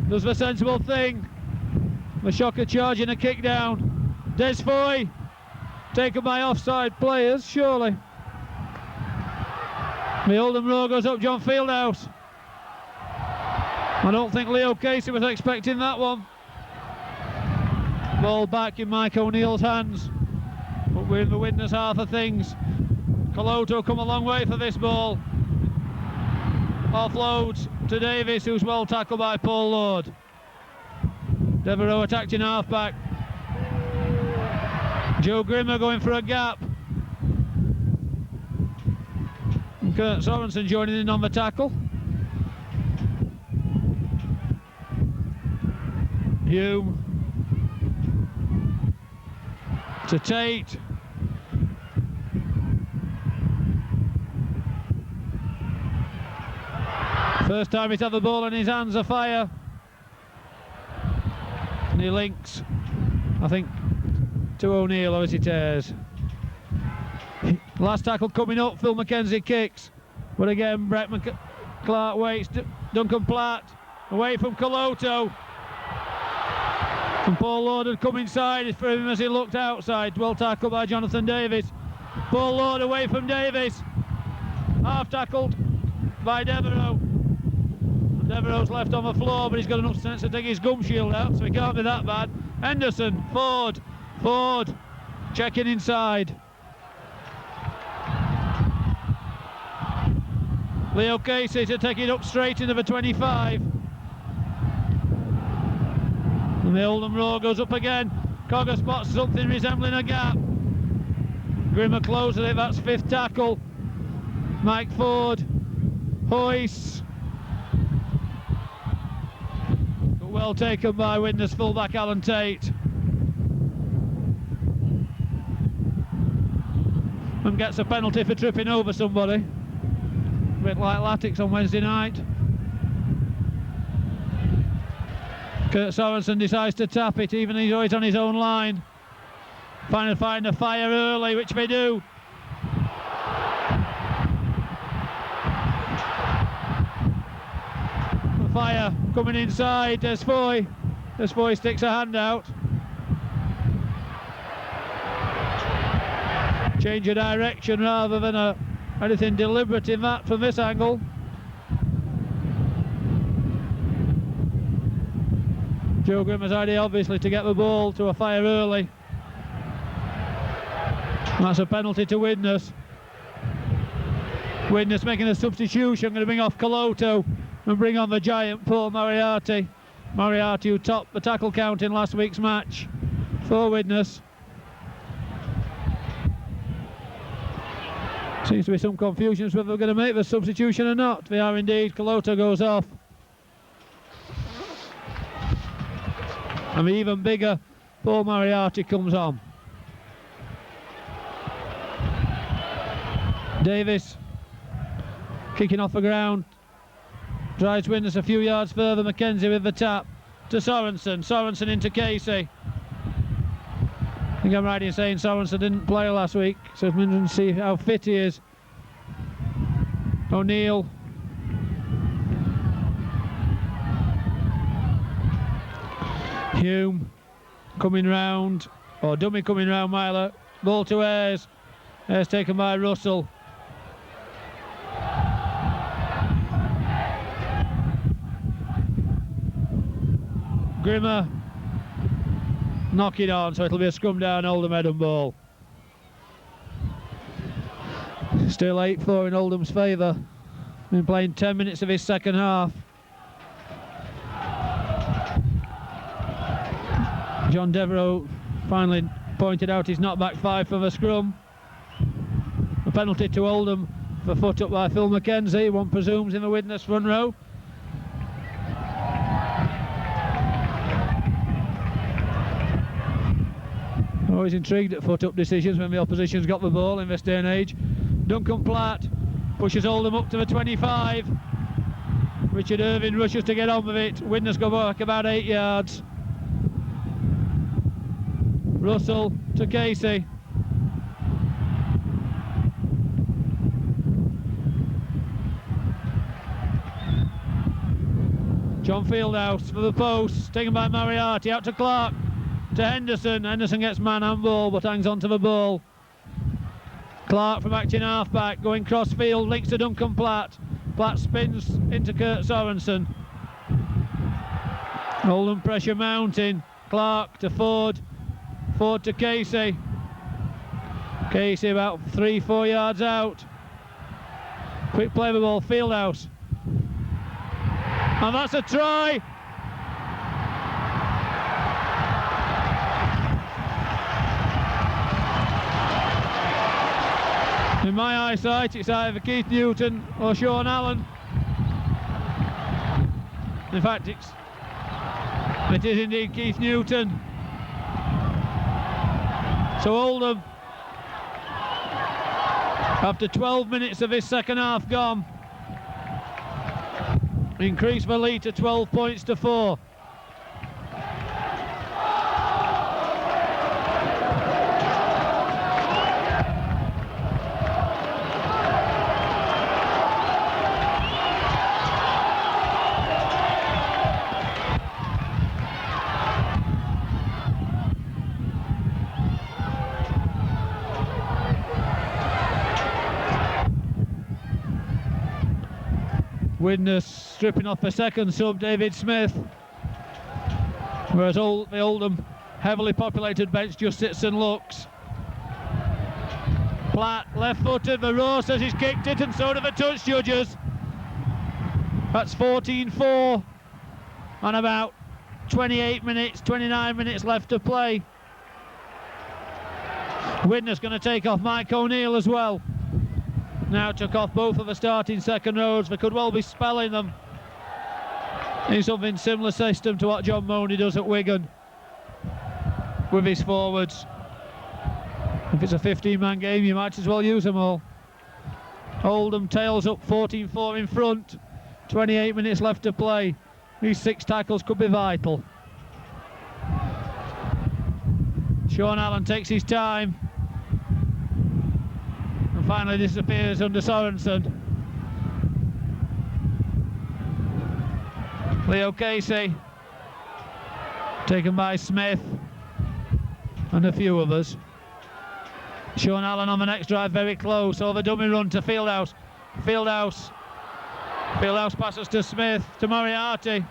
Does the sensible thing. The shocker charging a kick down. Des Foy. Taken by offside players, surely. The Oldham row goes up John Fieldhouse. I don't think Leo Casey was expecting that one. Ball back in Mike O'Neill's hands. But we're in the Widnes half of things. Coloto come a long way for this ball. Offloads to Davis, who's well tackled by Paul Lord. Devereux attacked in half-back. Joe Grimmer going for a gap. And Kurt Sorensen joining in on the tackle. Hume to Tate. First time he's had the ball in his hands, a fire. And he links, I think, to O'Neill as he tears. Last tackle coming up, Phil Mackenzie kicks. But again, Brett Clark waits. Duncan Platt away from Coloto. And Paul Lord had come inside for him as he looked outside. Well tackled by Jonathan Davis. Paul Lord away from Davis. Half tackled by Devereux. And Devereux's left on the floor, but he's got enough sense to take his gum shield out, so he can't be that bad. Henderson, Ford checking inside. Leo Casey to take it up straight into the 25. And the Oldham row goes up again. Cogger spots something resembling a gap. Grimmer closes it, that's fifth tackle. Mike Ford hoists. But well taken by Widnes fullback Alan Tate. And gets a penalty for tripping over somebody. A bit like Latics on Wednesday night. Kurt Sorensen decides to tap it, even though he's on his own line. Trying to find a fire early, which they do. The fire coming inside, Des Foy. Des Foy sticks a hand out. Change of direction rather than anything deliberate in that from this angle. Joe Grimmer's idea obviously to get the ball to a fire early. And that's a penalty to Widnes. Widnes making a substitution, going to bring off Coloto and bring on the giant Paul Moriarty. Moriarty who topped the tackle count in last week's match for Widnes. Seems to be some confusion as to whether they're going to make the substitution or not. They are indeed. Coloto goes off. And the even bigger Paul Moriarty comes on. Davis kicking off the ground. Drives Widnes a few yards further. Mackenzie with the tap to Sorensen. Sorensen into Casey. I think I'm right in saying Sorensen didn't play last week, so we can see how fit he is. O'Neill. Hume coming round, or dummy coming round Myler. Ball to Ayres. Ayres taken by Russell. Grimmer knock it on, so it'll be a scrum down Oldham head and ball. Still 8-4 in Oldham's favour. Been playing 10 minutes of his second half. John Devereux finally pointed out he's not back 5 for the scrum. A penalty to Oldham for foot up by Phil McKenzie, one presumes in the Widnes front row. Always intrigued at foot up decisions when the opposition's got the ball in this day and age. Duncan Platt pushes Oldham up to the 25. Richard Irvine rushes to get on with it. Widnes go back about 8 yards. Russell to Casey. John Fieldhouse for the post, taken by Moriarty, out to Clark, to Henderson. Henderson gets man and ball, but hangs on to the ball. Clark from acting half-back, going cross-field, links to Duncan Platt. Platt spins into Kurt Sorensen. Oldham pressure mounting. Clark to Ford. Ford to Casey. Casey about 3-4 yards out. Quick play the ball, Fieldhouse. And that's a try. In my eyesight, it's either Keith Newton or Sean Allen. In fact, it is indeed Keith Newton. So Oldham, after 12 minutes of his second half gone, increase the lead to 12 points to 4. Widnes stripping off the second sub, David Smith, whereas the Oldham heavily populated bench just sits and looks. Platt left-footed, the row says he's kicked it, and so do the touch judges. That's 14-4 and about 29 minutes left to play. Widnes going to take off Mike O'Neill as well. Now took off both of the starting second rows. They could well be spelling them in something similar system to what John Money does at Wigan with his forwards. If it's a 15-man game, you might as well use them all. Oldham tails up 14-4 in front. 28 minutes left to play. These 6 tackles could be vital. Sean Allen takes his time. Finally disappears under Sorensen. Leo Casey taken by Smith and a few others. Sean Allen on the next drive, very close. Over dummy run to Fieldhouse. Fieldhouse passes to Smith, to Moriarty,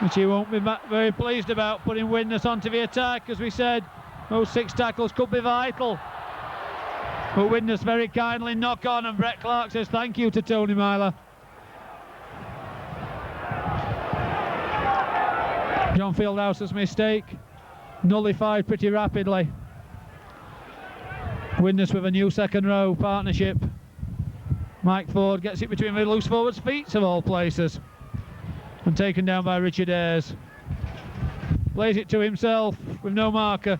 which he won't be very pleased about, putting Widnes onto the attack. As we said, those 6 tackles could be vital. But Widnes very kindly knock on, and Brett Clark says thank you to Tony Myler. John Fieldhouse's mistake nullified pretty rapidly. Widnes with a new second row partnership. Mike Ford gets it between the loose forwards' feet of all places, and taken down by Richard Ayres. Plays it to himself with no marker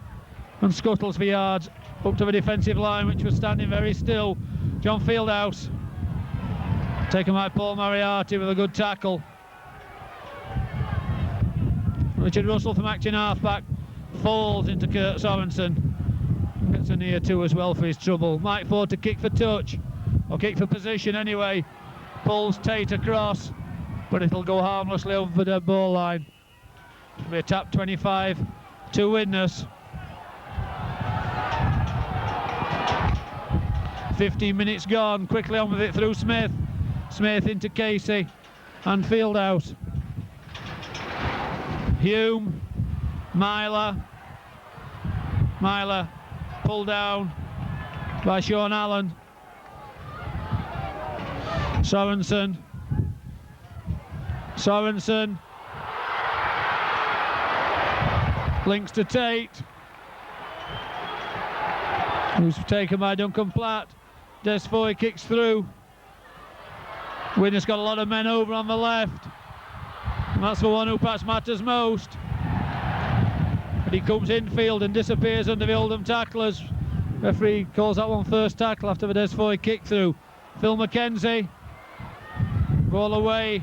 and scuttles for yards up to the defensive line, which was standing very still. John Fieldhouse taken by Paul Moriarty with a good tackle. Richard Russell from acting half-back falls into Kurt Sorensen. Gets a near 2 as well for his trouble. Mike Ford to kick for touch, or kick for position anyway. Pulls Tate across, but it'll go harmlessly over the dead ball line. It'll be a tap 25 to Widnes. 15 minutes gone, quickly on with it through Smith. Smith into Casey and Fieldhouse. Hume, Myler, Myler pulled down by Sean Allen. Sorensen. Links to Tate, who's taken by Duncan Platt. Desfoy kicks through. Widnes got a lot of men over on the left, and that's the one who perhaps matters most. But he comes infield and disappears under the Oldham tacklers. Referee calls that one first tackle after the Desfoy kick through. Phil McKenzie, ball away.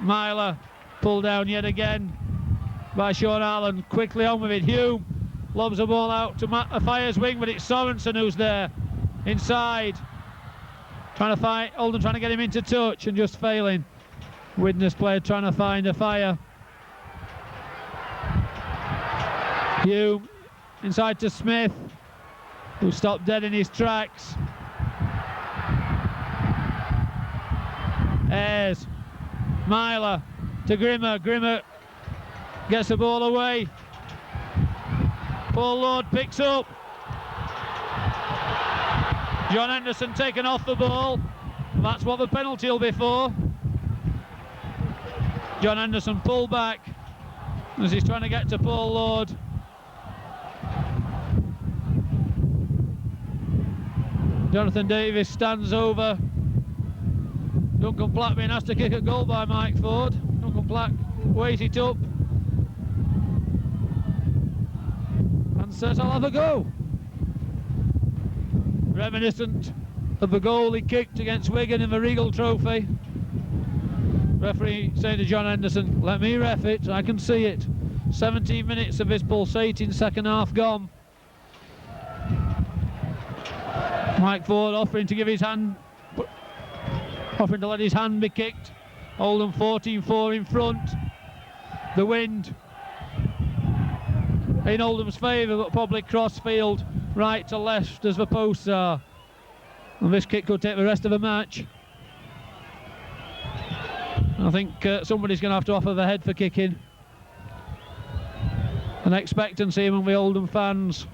Myler pulled down yet again by Sean Allen. Quickly on with it. Hume lobs the ball out to Fire's wing, but it's Sorensen who's there inside, trying to fight. Oldham trying to get him into touch and just failing. Widnes player trying to find a Fire. Hume inside to Smith, who stopped dead in his tracks. Ayres, Myler to Grimmer. Grimmer gets the ball away. Paul Lord picks up. John Henderson taken off the ball. That's what the penalty will be for. John Henderson pulled back as he's trying to get to Paul Lord. Jonathan Davis stands over. Duncan Platt being asked to kick a goal by Mike Ford. Duncan Platt weighs it up and says, "I'll have a go." Reminiscent of the goal he kicked against Wigan in the Regal Trophy. Referee saying to John Henderson, "Let me ref it, I can see it." 17 minutes of this pulsating second half gone. Mike Ford offering to give his hand, offering to let his hand be kicked. Oldham 14-4 in front. The wind in Oldham's favour, but probably crossfield, right to left as the posts are. And this kick could take the rest of the match. I think somebody's going to have to offer the head for kicking. An expectancy among the Oldham fans.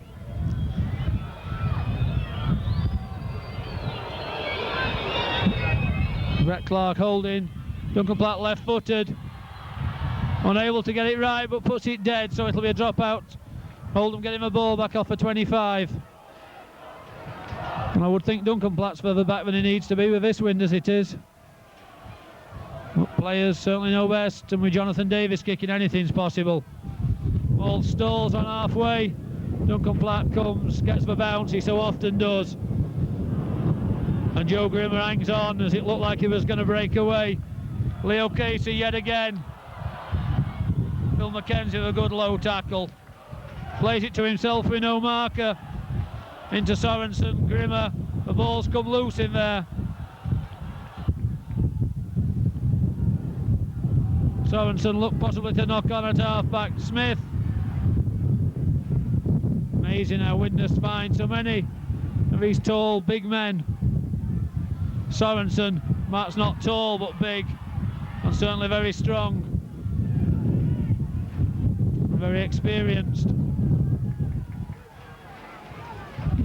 Brett Clark holding. Duncan Platt left-footed. Unable to get it right, but puts it dead, so it'll be a dropout. Oldham getting the ball back off for 25. And I would think Duncan Platt's further back than he needs to be with this wind as it is. But players certainly know best, and with Jonathan Davis kicking, anything's possible. Ball stalls on halfway. Duncan Platt comes, gets the bounce, he so often does. And Joe Grimmer hangs on as it looked like he was going to break away. Leo Casey yet again. Phil McKenzie with a good low tackle. Plays it to himself with no marker. Into Sorensen, Grimmer. The ball's come loose in there. Sorensen looked possibly to knock on at half-back. Smith. Amazing how Widnes find so many of these tall, big men. Sorensen, Matt's not tall but big, and certainly very strong, very experienced.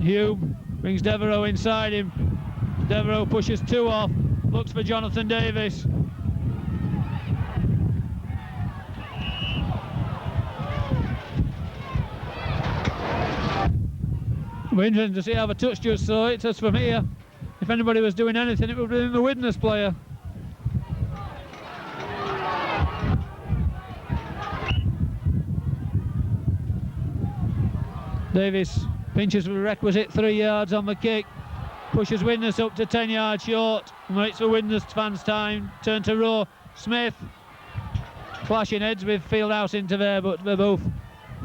Hume brings Devereux inside him. Devereux pushes two off, looks for Jonathan Davis. It'll be interesting to see how the touch just saw it. As from here, if anybody was doing anything, it would have been the Widnes player. Davis pinches the requisite 3 yards on the kick, pushes Widnes up to 10 yards short, and when it's the Widnes fans' time, turn to row. Smith clashing heads with Fieldhouse into there, but they're both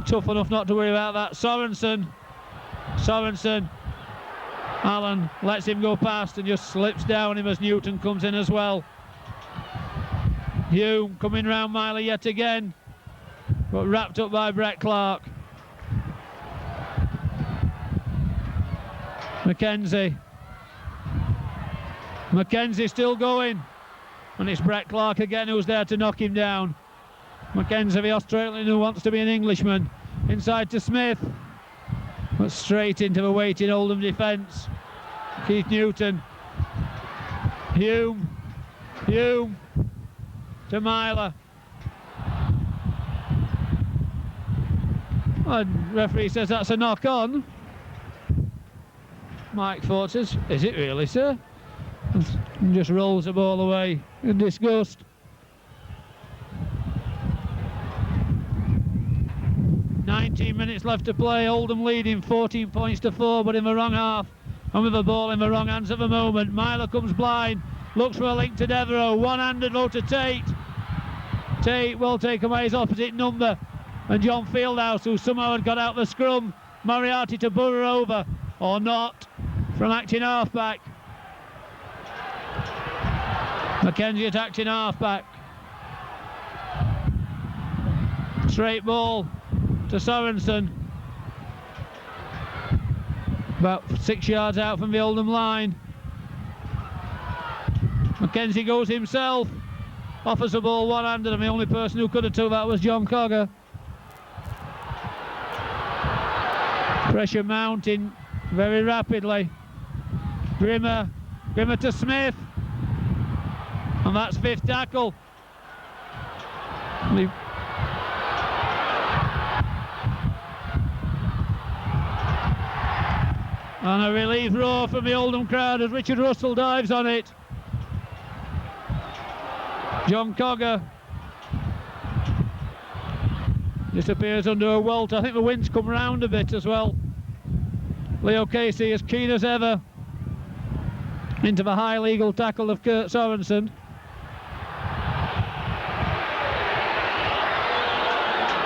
tough enough not to worry about that. Sorensen, Allen lets him go past and just slips down him as Newton comes in as well. Hume coming round Myler yet again, but wrapped up by Brett Clark. McKenzie still going, and it's Brett Clark again who's there to knock him down. McKenzie, the Australian who wants to be an Englishman, inside to Smith. Straight into the waiting Oldham defence. Keith Newton. Hume to Myler. And referee says that's a knock on. Mike Ford says, is it really, sir? And just rolls the ball away in disgust. "19 minutes left to play. Oldham leading 14 points to 4, but in the wrong half and with the ball in the wrong hands at the moment. Myler comes blind, looks for a link to Devereux, one-handed low to Tate. Tate will take away his opposite number, and John Fieldhouse, who somehow had got out the scrum. Moriarty to burrow over, or not, from acting half-back. Mackenzie at acting half-back. Straight ball to Sorensen. About 6 yards out from the Oldham line. Mackenzie goes himself, offers the ball one-handed, and the only person who could have took that was John Cogger. Pressure mounting very rapidly. Grimmer to Smith, and that's 5th tackle. And a relief roar from the Oldham crowd as Richard Russell dives on it. John Cogger disappears under a welter. I think the wind's come round a bit as well. Leo Casey as keen as ever into the high legal tackle of Kurt Sorensen.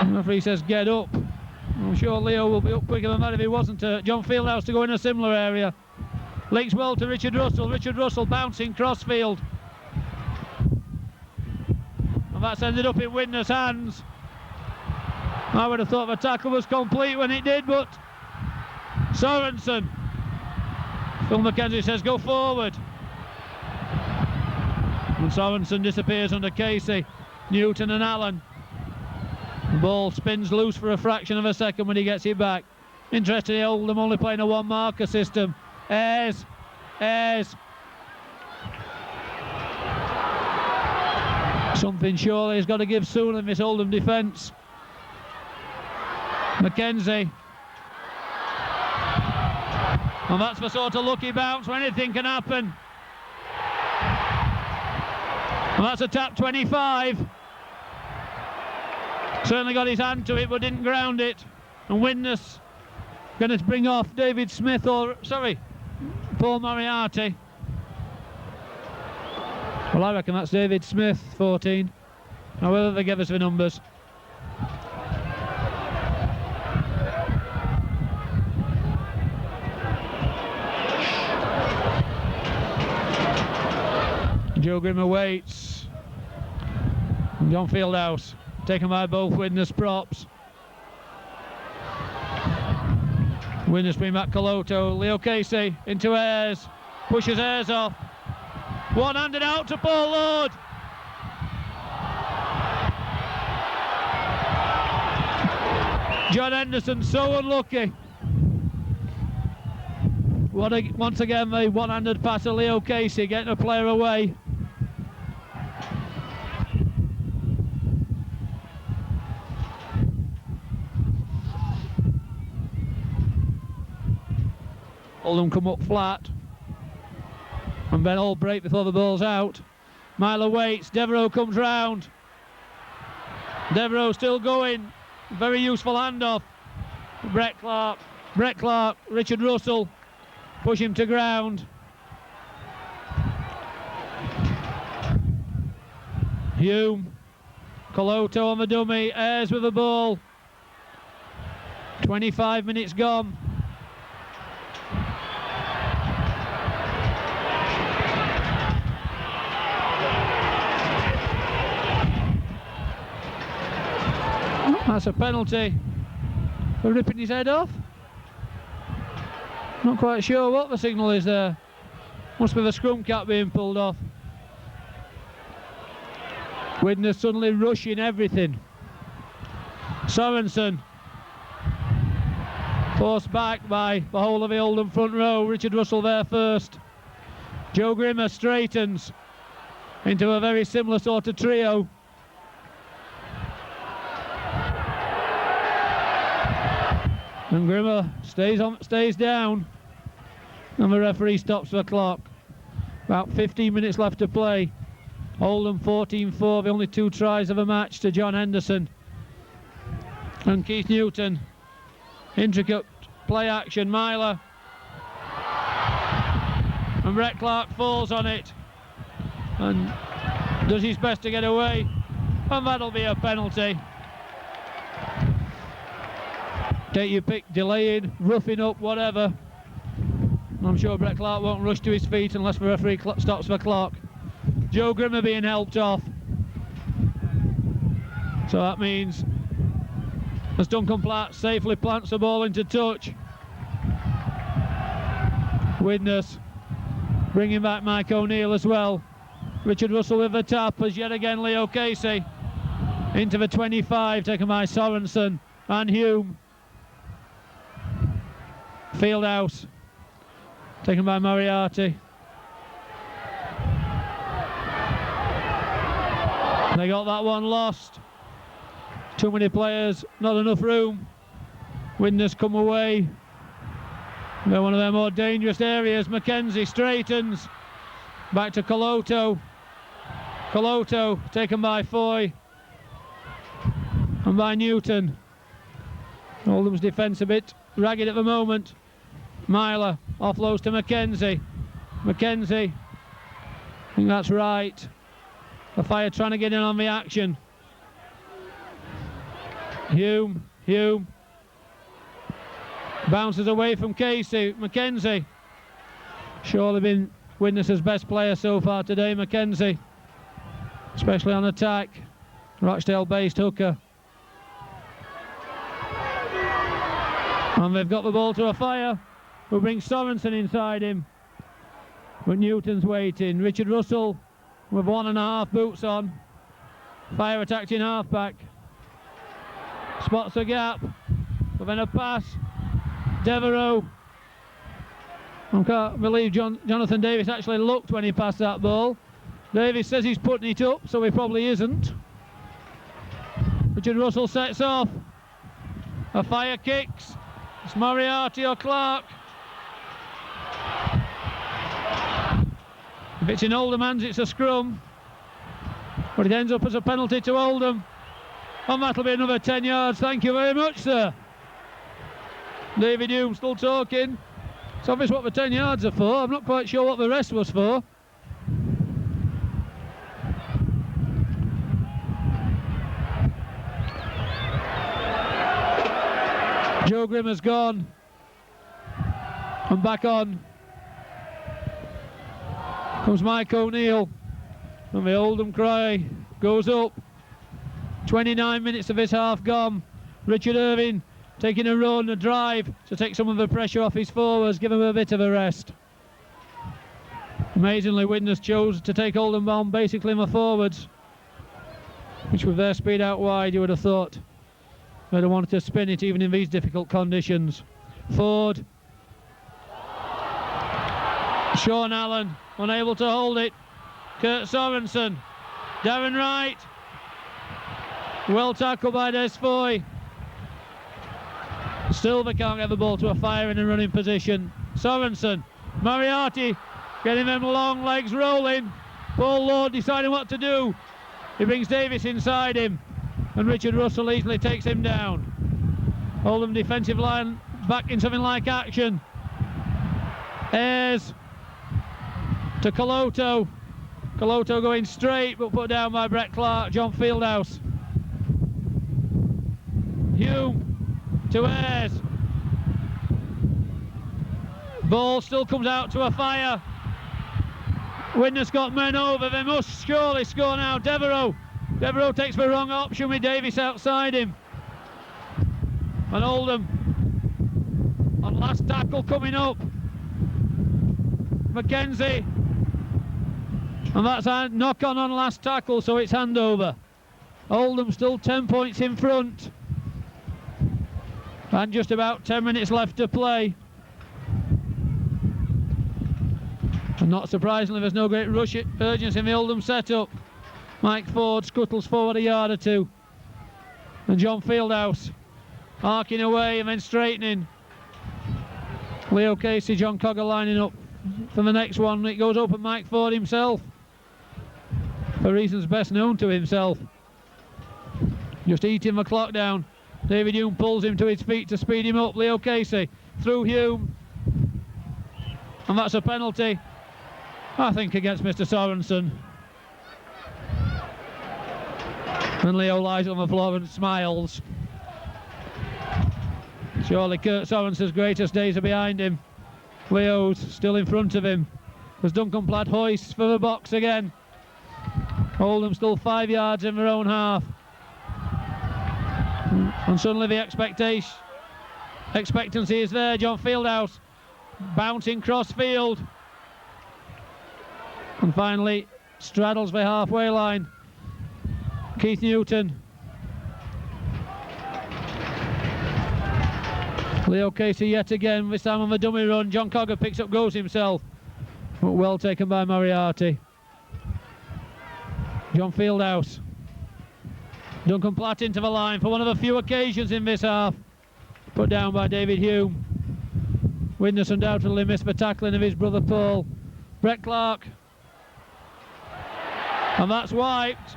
The referee says get up. I'm sure Leo will be up quicker than that if he wasn't. John Fieldhouse to go in a similar area. Links well to Richard Russell. Richard Russell bouncing crossfield. And that's ended up in Widnes' hands. I would have thought the tackle was complete when it did, but Sorensen. Phil Mackenzie says go forward. And Sorensen disappears under Casey, Newton and Allen. The ball spins loose for a fraction of a second when he gets it back. Interestingly, Oldham only playing a one marker system. Ayres. Something surely has got to give soon in this Oldham defence. Mackenzie. And that's the sort of lucky bounce where anything can happen. And that's a tap 25. Certainly got his hand to it but didn't ground it. And Widnes going to bring off Paul Moriarty. Well, I reckon that's David Smith, 14. However they give us the numbers. Joe Grimmer waits. John Fieldhouse taken by both Widnes props. Widnes bring back Coloto. Leo Casey into Ayres. Pushes Ayres off. One-handed out to Paul Lord. John Henderson so unlucky. Once again the one-handed pass of Leo Casey getting a player away. Oldham come up flat and then all break before the ball's out. Myler waits, Devereux comes round. Devereux still going, very useful handoff. Brett Clark, Richard Russell push him to ground. Hume, Coloto on the dummy, Ayres with the ball. 25 minutes gone. That's a penalty for ripping his head off. Not quite sure what the signal is there. Must be the scrum cap being pulled off. Widnes suddenly rushing everything. Sorensen. Forced back by the whole of the Oldham front row. Richard Russell there first. Joe Grimmer straightens into a very similar sort of trio. And Grimmer stays down, and the referee stops the clock. About 15 minutes left to play. Oldham 14-4, the only 2 tries of a match to John Henderson and Keith Newton. Intricate play action, Myler, and Brett Clark falls on it and does his best to get away, and that'll be a penalty. Take your pick, delaying, roughing up, whatever. I'm sure Brett Clark won't rush to his feet unless the referee stops the clock. Joe Grimmer being helped off. So that means as Duncan Platt safely plants the ball into touch, Widnes bringing back Mike O'Neill as well. Richard Russell with the tap as yet again Leo Casey into the 25, taken by Sorensen and Hume. Fieldhouse taken by Moriarty. They got that one lost. Too many players, not enough room. Widnes come away. They're one of their more dangerous areas. Mackenzie straightens. Back to Coloto. Coloto taken by Foy and by Newton. Oldham's defence a bit ragged at the moment. Myler offloads to Mackenzie. Mackenzie, I think that's right. The Fire trying to get in on the action. Hume bounces away from Casey. Mackenzie, surely been Widnes' best player so far today, Mackenzie, especially on attack. Rochdale-based hooker. And they've got the ball to a Fire, who brings Sorensen inside him. But Newton's waiting. Richard Russell with 1.5 boots on. Fire attacked in half-back. Spots a gap. But then a pass. Devereux. I can't believe Jonathan Davis actually looked when he passed that ball. Davis says he's putting it up, so he probably isn't. Richard Russell sets off. A Fire kicks. It's Moriarty or Clark. If it's in Oldham hands, it's a scrum. But it ends up as a penalty to Oldham. And that'll be another 10 yards. Thank you very much, sir. David Hume still talking. It's obvious what the 10 yards are for. I'm not quite sure what the rest was for. Joe Grimmer's gone. And back on comes Mike O'Neill. And the Oldham cry goes up. 29 minutes of this half gone. Richard Irving taking a run, a drive to take some of the pressure off his forwards, give him a bit of a rest. Amazingly, Widnes chose to take Oldham on basically in the forwards, which with their speed out wide, you would have thought they'd have wanted to spin it even in these difficult conditions. Ford. Sean Allen unable to hold it. Kurt Sorensen. Darren Wright. Well tackled by Des Foy. Still they can't get the ball to a Fire in a running position. Sorensen. Moriarty getting them long legs rolling. Paul Lord deciding what to do. He brings Davis inside him, and Richard Russell easily takes him down. Oldham defensive line back in something like action. Ayres to Coloto. Coloto going straight but put down by Brett Clark. John Fieldhouse. Hume to Ayres. Ball still comes out to a Fire. Widnes got men over. They must surely score now. Devereux takes the wrong option with Davis outside him. And Oldham on last tackle coming up. Mackenzie. And that's a knock on last tackle, so it's handover. Oldham still 10 points in front. And just about 10 minutes left to play. And not surprisingly, there's no great rush urgency in the Oldham setup. Mike Ford scuttles forward a yard or two. And John Fieldhouse arcing away and then straightening. Leo Casey, John Cogger lining up for the next one. It goes open Mike Ford himself, for reasons best known to himself. Just eating the clock down. David Hume pulls him to his feet to speed him up. Leo Casey through Hume. And that's a penalty, I think, against Mr. Sorensen. And Leo lies on the floor and smiles. Surely Kurt Sorensen's greatest days are behind him. Leo's still in front of him as Duncan Platt hoists for the box again. Oldham still 5 yards in their own half. And suddenly the expectancy is there. John Fieldhouse bouncing cross field. And finally straddles the halfway line. Keith Newton. Leo Casey yet again, this time on the dummy run. John Cogger picks up goes himself. But well taken by Moriarty. John Fieldhouse. Duncan Platt into the line for one of the few occasions in this half. Put down by David Hume. Widnes undoubtedly missed the tackling of his brother Paul. Brett Clark. And that's wiped.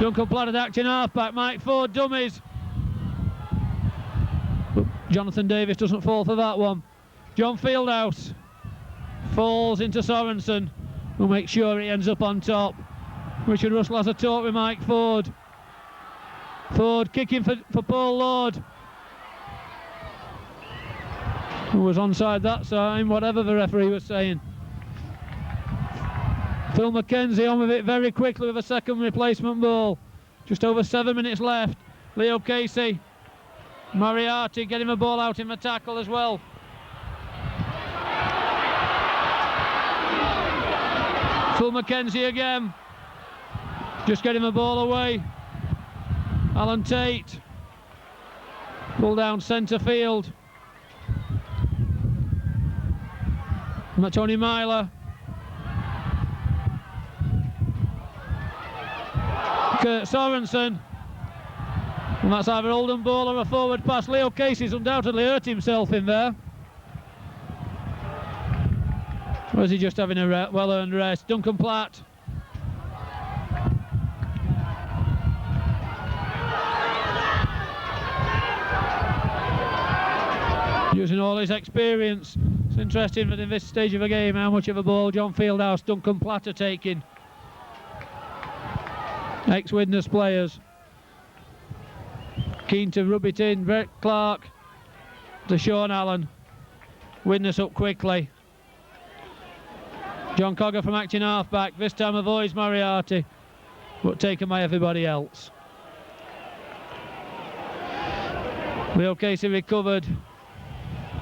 Duncan Platt acting halfback. Mike Ford dummies. But Jonathan Davis doesn't fall for that one. John Fieldhouse falls into Sorensen, who makes sure he ends up on top. Richard Russell has a talk with Mike Ford. Ford kicking for Paul Lord, who was onside that time, whatever the referee was saying. Phil McKenzie on with it very quickly with a second replacement ball. Just over 7 minutes left. Leo Casey. Moriarty getting the ball out in the tackle as well. Phil McKenzie again. Just getting the ball away. Alan Tate. Pull down centre field. Tony Myler. Kurt Sorensen. And that's either Oldham ball or a forward pass. Leo Casey's undoubtedly hurt himself in there. Or is he just having a well-earned rest? Duncan Platt. Using all his experience. It's interesting that in this stage of a game how much of a ball John Fieldhouse, Duncan Platt are taking. Ex-Widnes players. Keen to rub it in. Brett Clark to Sean Allen. Widnes up quickly. John Cogger from acting halfback. This time avoids Moriarty, but taken by everybody else. Leo Casey recovered.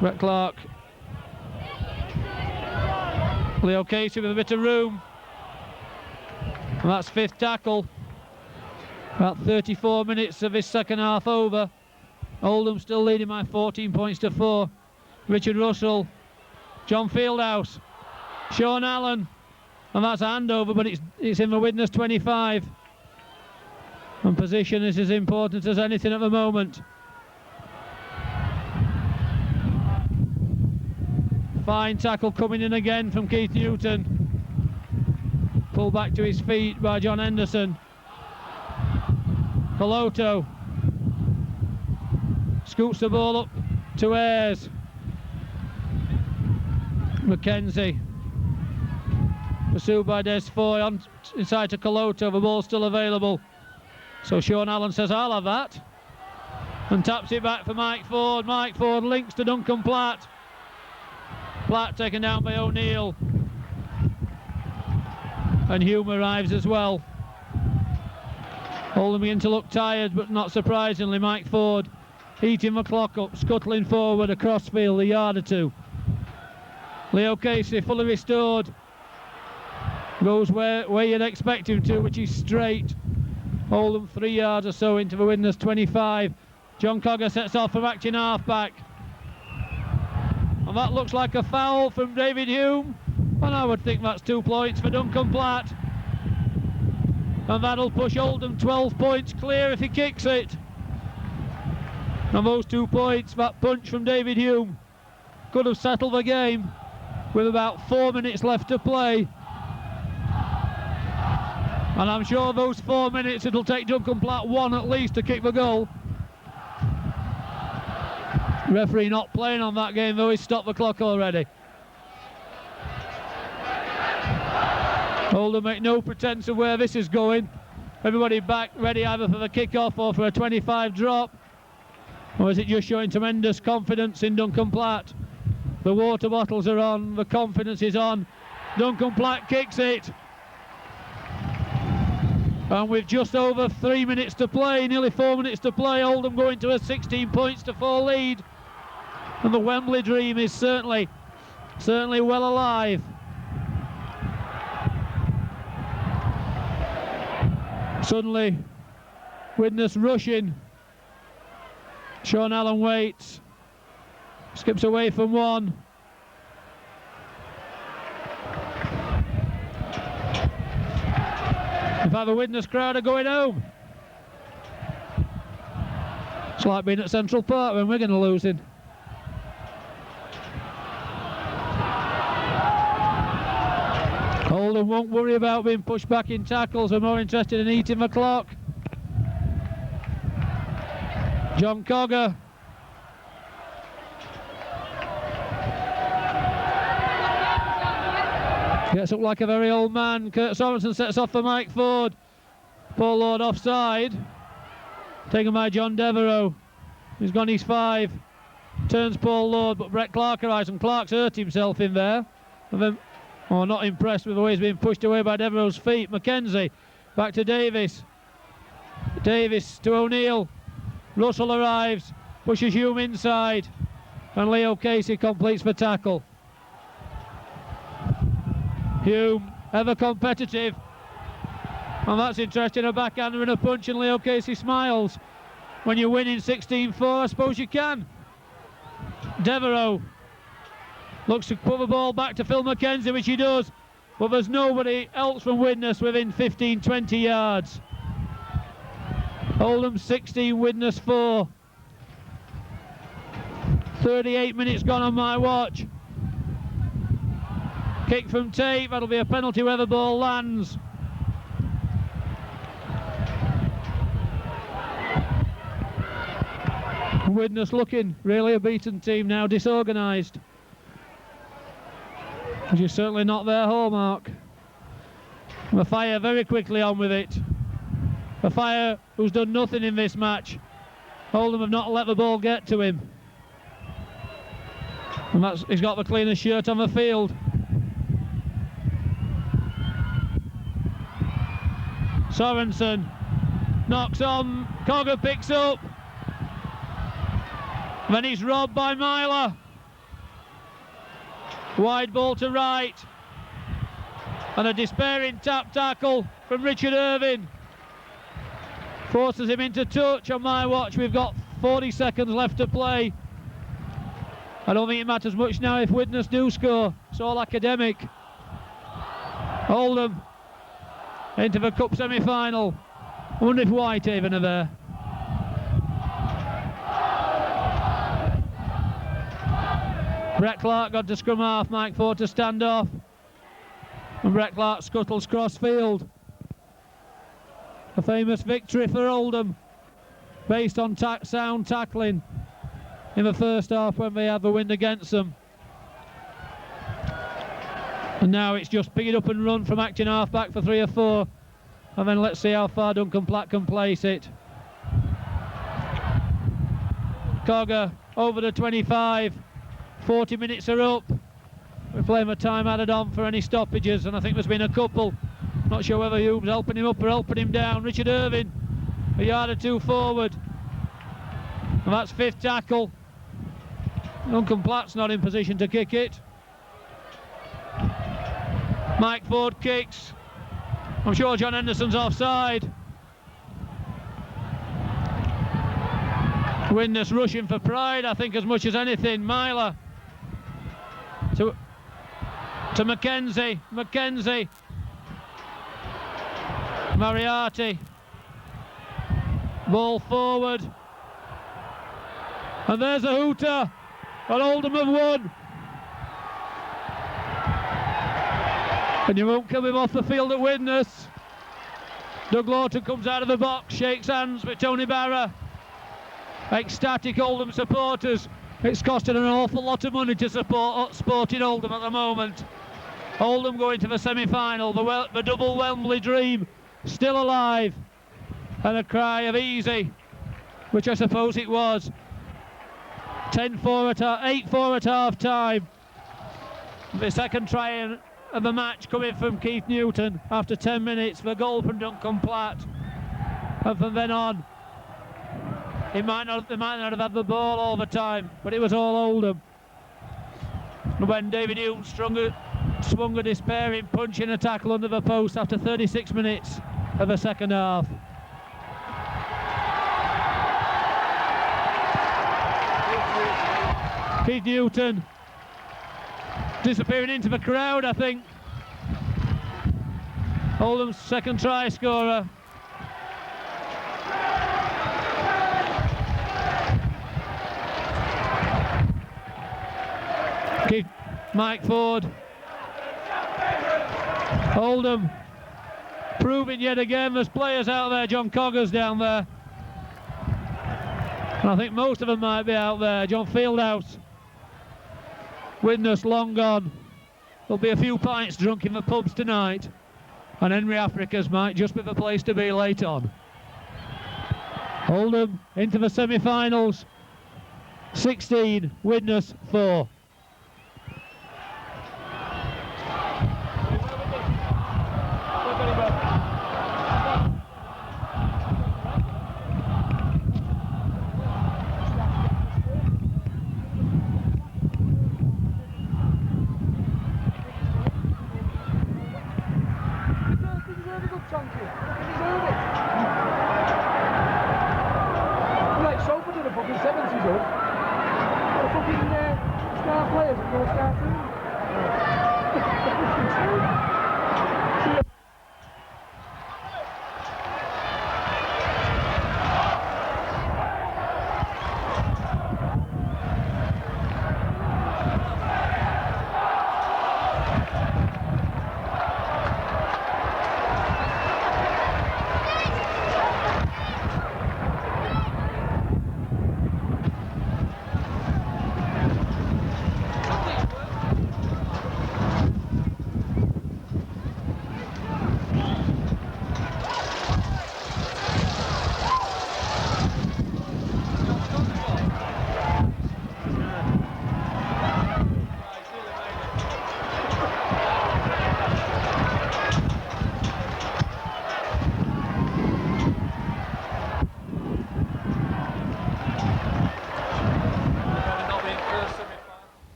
Brett Clark. Leo Casey with a bit of room. And that's fifth tackle. About 34 minutes of this second half over. Oldham still leading by 14 points to 4. Richard Russell. John Fieldhouse. Sean Allen. And that's a handover, but it's in the Widnes 25. And position is as important as anything at the moment. Fine tackle coming in again from Keith Newton. Pulled back to his feet by John Henderson. Coloto scoops the ball up to Ayres. McKenzie pursued by Des Foy on inside to Coloto. The ball's still available, so Sean Allen says I'll have that and taps it back for Mike Ford. Mike Ford links to Duncan Platt. Platt taken down by O'Neill, and Hume arrives as well. Oldham begin to look tired, but not surprisingly Mike Ford eating the clock up, scuttling forward across field a yard or two. Leo Casey fully restored, goes where you'd expect him to, which is straight. Oldham 3 yards or so into the Widnes 25. John Cogger sets off from acting half-back. And that looks like a foul from David Hume. And I would think that's 2 points for Duncan Platt. And that'll push Oldham 12 points clear if he kicks it. And those 2 points, that punch from David Hume, could have settled the game with about 4 minutes left to play. And I'm sure those 4 minutes it'll take Duncan Platt 1 at least to kick the goal. Referee not playing on that game though, he's stopped the clock already. Oldham make no pretense of where this is going. Everybody back ready either for the kick-off or for a 25 drop. Or is it just showing tremendous confidence in Duncan Platt? The water bottles are on, the confidence is on. Duncan Platt kicks it. And with just over 3 minutes to play, nearly 4 minutes to play, Oldham going to a 16 points to 4 lead. And the Wembley dream is certainly well alive. Suddenly, Widnes rushing. Sean Allen waits. Skips away from one. In fact, the Widnes crowd are going home. It's like being at Central Park when Wigan are losing. Oldham won't worry about being pushed back in tackles. They're more interested in eating the clock. John Cogger. Gets up like a very old man. Kurt Sorensen sets off for Mike Ford. Paul Lord offside. Taken by John Devereux. He's gone his 5. Turns Paul Lord, but Brett Clark arrives, and Clark's hurt himself in there. And then, not impressed with the way he's being pushed away by Devereux's feet. Mackenzie back to Davis. Davis to O'Neill. Russell arrives, pushes Hume inside, and Leo Casey completes the tackle. Hume, ever competitive, and that's interesting, a backhander and a punch, and Leo Casey smiles. When you're winning 16-4, I suppose you can. Devereux looks to put the ball back to Phil Mackenzie, which he does, but there's nobody else from Widnes within 15-20 yards. Oldham 16, Widnes 4. 38 minutes gone on my watch. Kick from Tate, that'll be a penalty where the ball lands. Widnes looking really a beaten team now, disorganised. Which is certainly not their hallmark. Maffia very quickly on with it. Maffia, who's done nothing in this match. Oldham have not let the ball get to him. And he's got the cleanest shirt on the field. Sorensen knocks on, Cogger picks up. Then he's robbed by Myler. Wide ball to right. And a despairing tap tackle from Richard Irvine. Forces him into touch. On my watch, we've got 40 seconds left to play. I don't think it matters much now if Widnes do score. It's all academic. Oldham into the cup semi-final. I wonder if Whitehaven are there. Brett Clark got to scrum half, Mike Ford to stand off. And Brett Clark scuttles cross field. A famous victory for Oldham, based on sound tackling in the first half when they had the wind against them. And now it's just pick it up and run from acting half back for 3 or 4. And then let's see how far Duncan Platt can place it. Cogger over the 25. 40 minutes are up. We're playing the time added on for any stoppages, and I think there's been a couple. Not sure whether Hume's helping him up or helping him down. Richard Irvine, a yard or 2 forward. And that's 5th tackle. Duncan Platt's not in position to kick it. Mike Ford kicks. I'm sure John Henderson's offside. Widnes rushing for pride, I think, as much as anything. Myler to Mackenzie. Moriarty. Ball forward. And there's a hooter. And Oldham have won. And you won't come him off the field at Widnes. Doug Lawton comes out of the box, shakes hands with Tony Barra. Ecstatic Oldham supporters. It's costing an awful lot of money to support Sporting Oldham at the moment. Oldham going to the semi-final, the double Wembley dream still alive. And a cry of easy, which I suppose it was. 8-4 at half time. The second try of the match coming from Keith Newton after 10 minutes, the goal from Duncan Platt. And from then on, they might not have had the ball all the time, but it was all Oldham. And when David Hume swung a despairing punch in a tackle under the post after 36 minutes of the second half. Keith Newton disappearing into the crowd, I think. Oldham's second try scorer. Mike Ford. Oldham proving yet again there's players out there. John Cogger's down there. And I think most of them might be out there. John Fieldhouse. Widnes long gone. There'll be a few pints drunk in the pubs tonight. And Henry Africa's might just be the place to be late on. Oldham into the semi-finals. 16, Widnes 4.